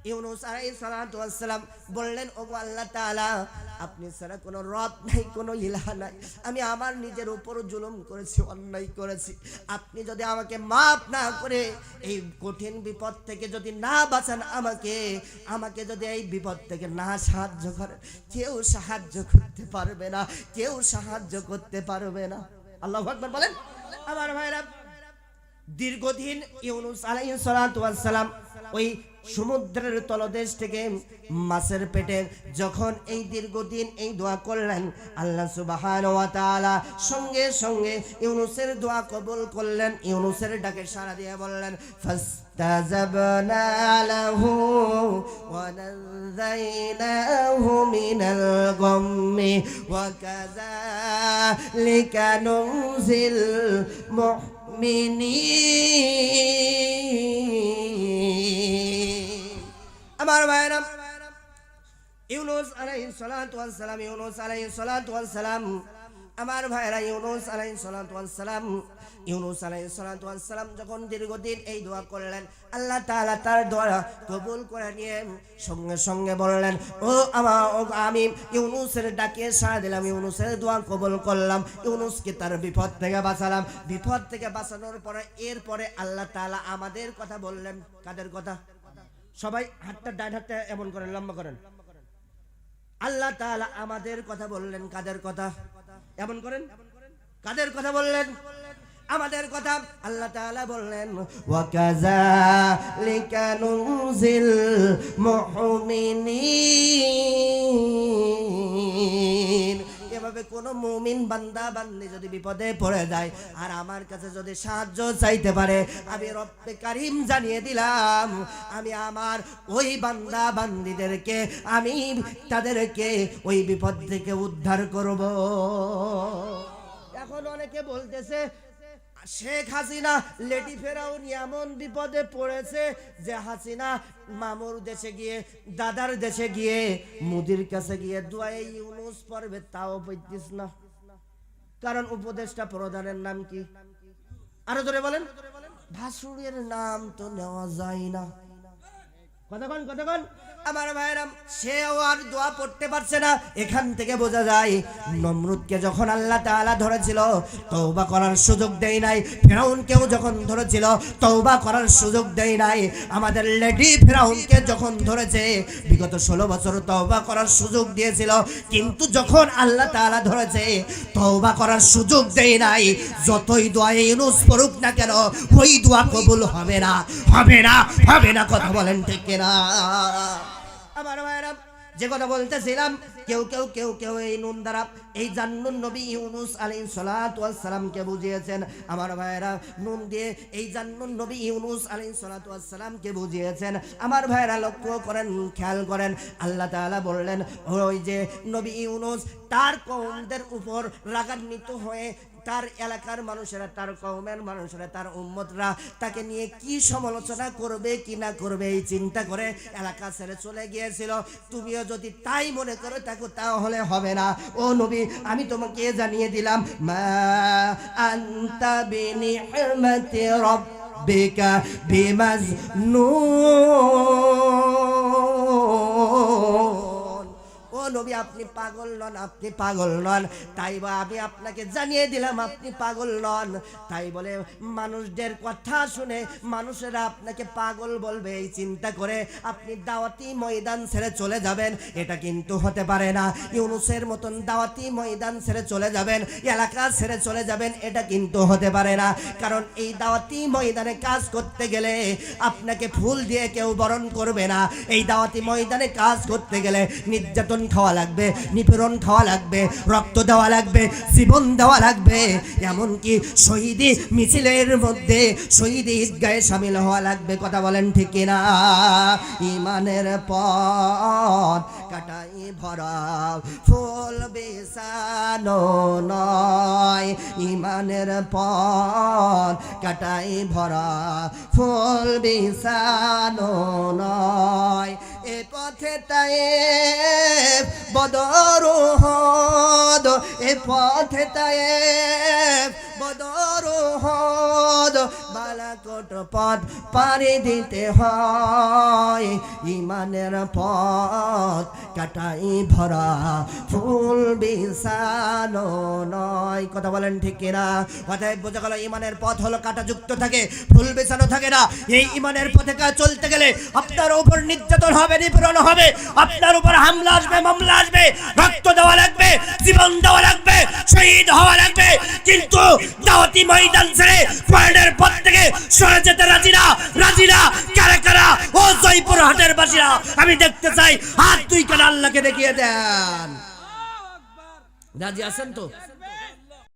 ইউনুস আলাইহিস সালাতু ওয়াস সালাম বললেন, ওগো আল্লাহ তাআলা, আপনি ছাড়া কোনো রব নাই, কোনো ইলাহ নাই। আমি আমার নিজের উপর জুলুম করেছি, অন্যায় করেছি। আপনি যদি আমাকে মাফ না করে এই কঠিন বিপদ থেকে যদি না বাঁচান, আমাকে যদি এই বিপদ থেকে না সাহায্য করেন, কেউ সাহায্য করতে পারবে না, কেউ সাহায্য করতে পারবে না। আল্লাহু আকবার বলেন। আমার ভাইরা, দীর্ঘদিন ইউনুস আলাইহিস সালাতু ওয়াস সালাম ওই সমুদ্রের তলদেশ থেকে মাছের পেটে যখন এই দীর্ঘদিন এই দোয়া করলেন, আল্লাহ সুবহানাহু ওয়া তাআলা সঙ্গে সঙ্গে ইউনুসের দোয়া কবুল করলেন। ইউনুসের ডাকে সাড়া দিয়ে বললেন, ফাস্তাজাবনা লাহু ওয়া নাযাইনাহু মিনাল গাম্মি ওয়া কাযালিকা নুনজিল আমার ভাইরা, ইউনুস আলাইহিস সালাতু ওয়াস সালাম, ইউনুস আলাইহিস সালাতু ওয়াস সালাম, আমার ভাইরা, ইউনুস আলাইহিস সালাতু ওয়াস সালাম, ইউনুস আলাইহিস সালাতু ওয়াস সালাম যখন দীর্ঘদিন এই দোয়া করলেন, আল্লাহ তাআলা তার দোয়া কবুল করে নিয়ে সঙ্গে সঙ্গে বললেন, আমি ইউনুসের ডাকে সাড়া দিলাম, ইউনুসের দোয়া কবুল করলাম, ইউনুসকে তার বিপদ থেকে বাঁচালাম। বিপদ থেকে বাঁচানোর পরে এরপরে আল্লাহ তাআলা আমাদের কথা বললেন। কাদের কথা? সবাই হাতটা ডান হাতটা এমন করেন, লম্বা করেন। আল্লাহ তাআলা আমাদের কথা বললেন। কাদের কথা? এমন করেন। কাদের কথা বললেন? আমাদের কথা। আল্লাহ তাআলা বললেন, ওয়া কাযালিকা নুনজিল মুমিনিন। এভাবে কোন মুমিন বান্দা বান্দি যদি বিপদে পড়ে যায় আর আমার কাছে যদি সাহায্য চাইতে পারে, আমি রব্বে কারীম জানিয়ে দিলাম, আমি আমার ওই বান্দা বান্দিদেরকে আমি তাদেরকে ওই বিপদ থেকে উদ্ধার করব। এখন অনেকে বলতেছে, শেখ হাসিনা লেডি ফেরাউন এমন বিপদে পড়েছে যে হাসিনা মামুর দেশে গিয়ে, দাদার দেশে গিয়ে, মুদির কাছে গিয়ে দোয়ায়ে ইউনুস পড়বে, তাও বলতিস না। কারণ উপদেষ্টা প্রধানের নাম কি? আরো জোরে বলেন। ভাসুরের নাম তো নেওয়া যায় না। কতক্ষণ আমার ভাইরাম, সেও আর দোয়া পড়তে পারছে না। এখান থেকে বোঝা যায় নমরুদকে যখন আল্লাহ তাআলা ধরেছিল তওবা করার সুযোগ দেয় নাই, ফেরাউনকেও যখন ধরেছিল তওবা করার সুযোগ দেয় নাই। আমাদের লেডি ফেরাউনকে যখন ধরেছে বিগত 16 বছর তওবা করার সুযোগ দিয়েছিল, কিন্তু যখন আল্লাহ তাআলা ধরেছে তওবা করার সুযোগ দেয় নাই। যতই দোয়ায়ে ইউনুস পড়ুক না কেন, ওই দোয়া কবুল হবে না, হবে না, হবে না। কথা বলেন ঠিক কিনা? আমার ভাইরা, যে কথা বলতেছিলাম, কেউ এই নুন দ্বারা এই জান্নুন নবী ইউনুস আলাইহিস সালাতু ওয়াস সালামকে বুঝিয়েছেন। আমার ভাইরা, নুন দিয়ে এই জান্নুন নবী ইউনুস আলাইহিস সালাতু ওয়াস সালামকে বুঝিয়েছেন। আমার ভাইরা লক্ষ্য করেন, খেয়াল করেন, আল্লাহ তাআলা বললেন, ওই যে নবী ইউনুস তার কওমদের উপর রাগান্বিত হয়ে তার এলাকার মানুষেরা, তার কওমের মানুষেরা, তার উম্মতরা তাকে নিয়ে কি সমালোচনা করবে কি না করবে এই চিন্তা করে এলাকা ছেড়ে চলে গিয়েছিল। তুমিও যদি তাই মনে করো থাকো তাহলে হবে না। ও নবী, আমি তোমাকে জানিয়ে দিলাম, মা আনতা বিনি'মাতি রাব্বিকা বিমাজনুন। ও নবী, আপনি পাগল নন, আপনি পাগল নন। তাই বা আমি আপনাকে জানিয়ে দিলাম আপনি পাগল নন। তাই বলে মানুষদের কথা শুনে মানুষেরা আপনাকে পাগল বলবে এই চিন্তা করে আপনি দাওয়াতি ময়দান ছেড়ে চলে যাবেন, এটা কিন্তু হতে পারে না। ইউনুসের মতন দাওয়াতি ময়দান ছেড়ে চলে যাবেন, এলাকা ছেড়ে চলে যাবেন, এটা কিন্তু হতে পারে না। কারণ এই দাওয়াতি ময়দানে কাজ করতে গেলে আপনাকে ফুল দিয়ে কেউ বরণ করবে না। এই দাওয়াতি ময়দানে কাজ করতে গেলে নির্যাতন খাওয়া খাওয়া লাগবে, নিপীড়ন খাওয়া লাগবে, রক্ত দেওয়া লাগবে, জীবন দেওয়া লাগবে, এমনকি শহীদি মিছিলের মধ্যে শহীদি ঈদগাহে শামিল হওয়া লাগবে। কথা বলেন ঠিক কিনা? ইমানের পথ কাটাই ভরা, ফুল বিছানো নয়। ইমানের পথ কাটাই ভরা, ফুল বিছানো নয়। এ পথে তায়েফ বদর উহুদ, এ পথে তায়েফ বদর উহুদ, বালাকোট পথ পাড়ি দিতে হয়। ইমানের পথ কাটাই ভরা, ফুল বিছানো নয়। কথা বলেন ঠিক কিনা? অতএব বোঝা গেল ইমানের পথ হলো কাঁটাযুক্ত থাকে, ফুল বিছানো থাকে না। এই ইমানের পথে চলতে গেলে আপনার উপর নির্যাতন হবে, নিপীড়ন হবে, আপনার উপর হামলা আসবে, মামলা আসবে, রক্ত দেওয়া লাগবে, জীবন দেওয়া লাগবে, শহীদ হওয়া লাগবে। কিন্তু দাওয়াতি ময়দান ছেড়ে পয়েন্টের পথ থেকে সরে যেতে রাজি না, রাজি না। কারা কারা? ও জয়পুর হাটের বাসীরা, আমি দেখতে চাই হাত দুই কানা আল্লাহকে দেখিয়ে দেন। রাজি আছেন তো?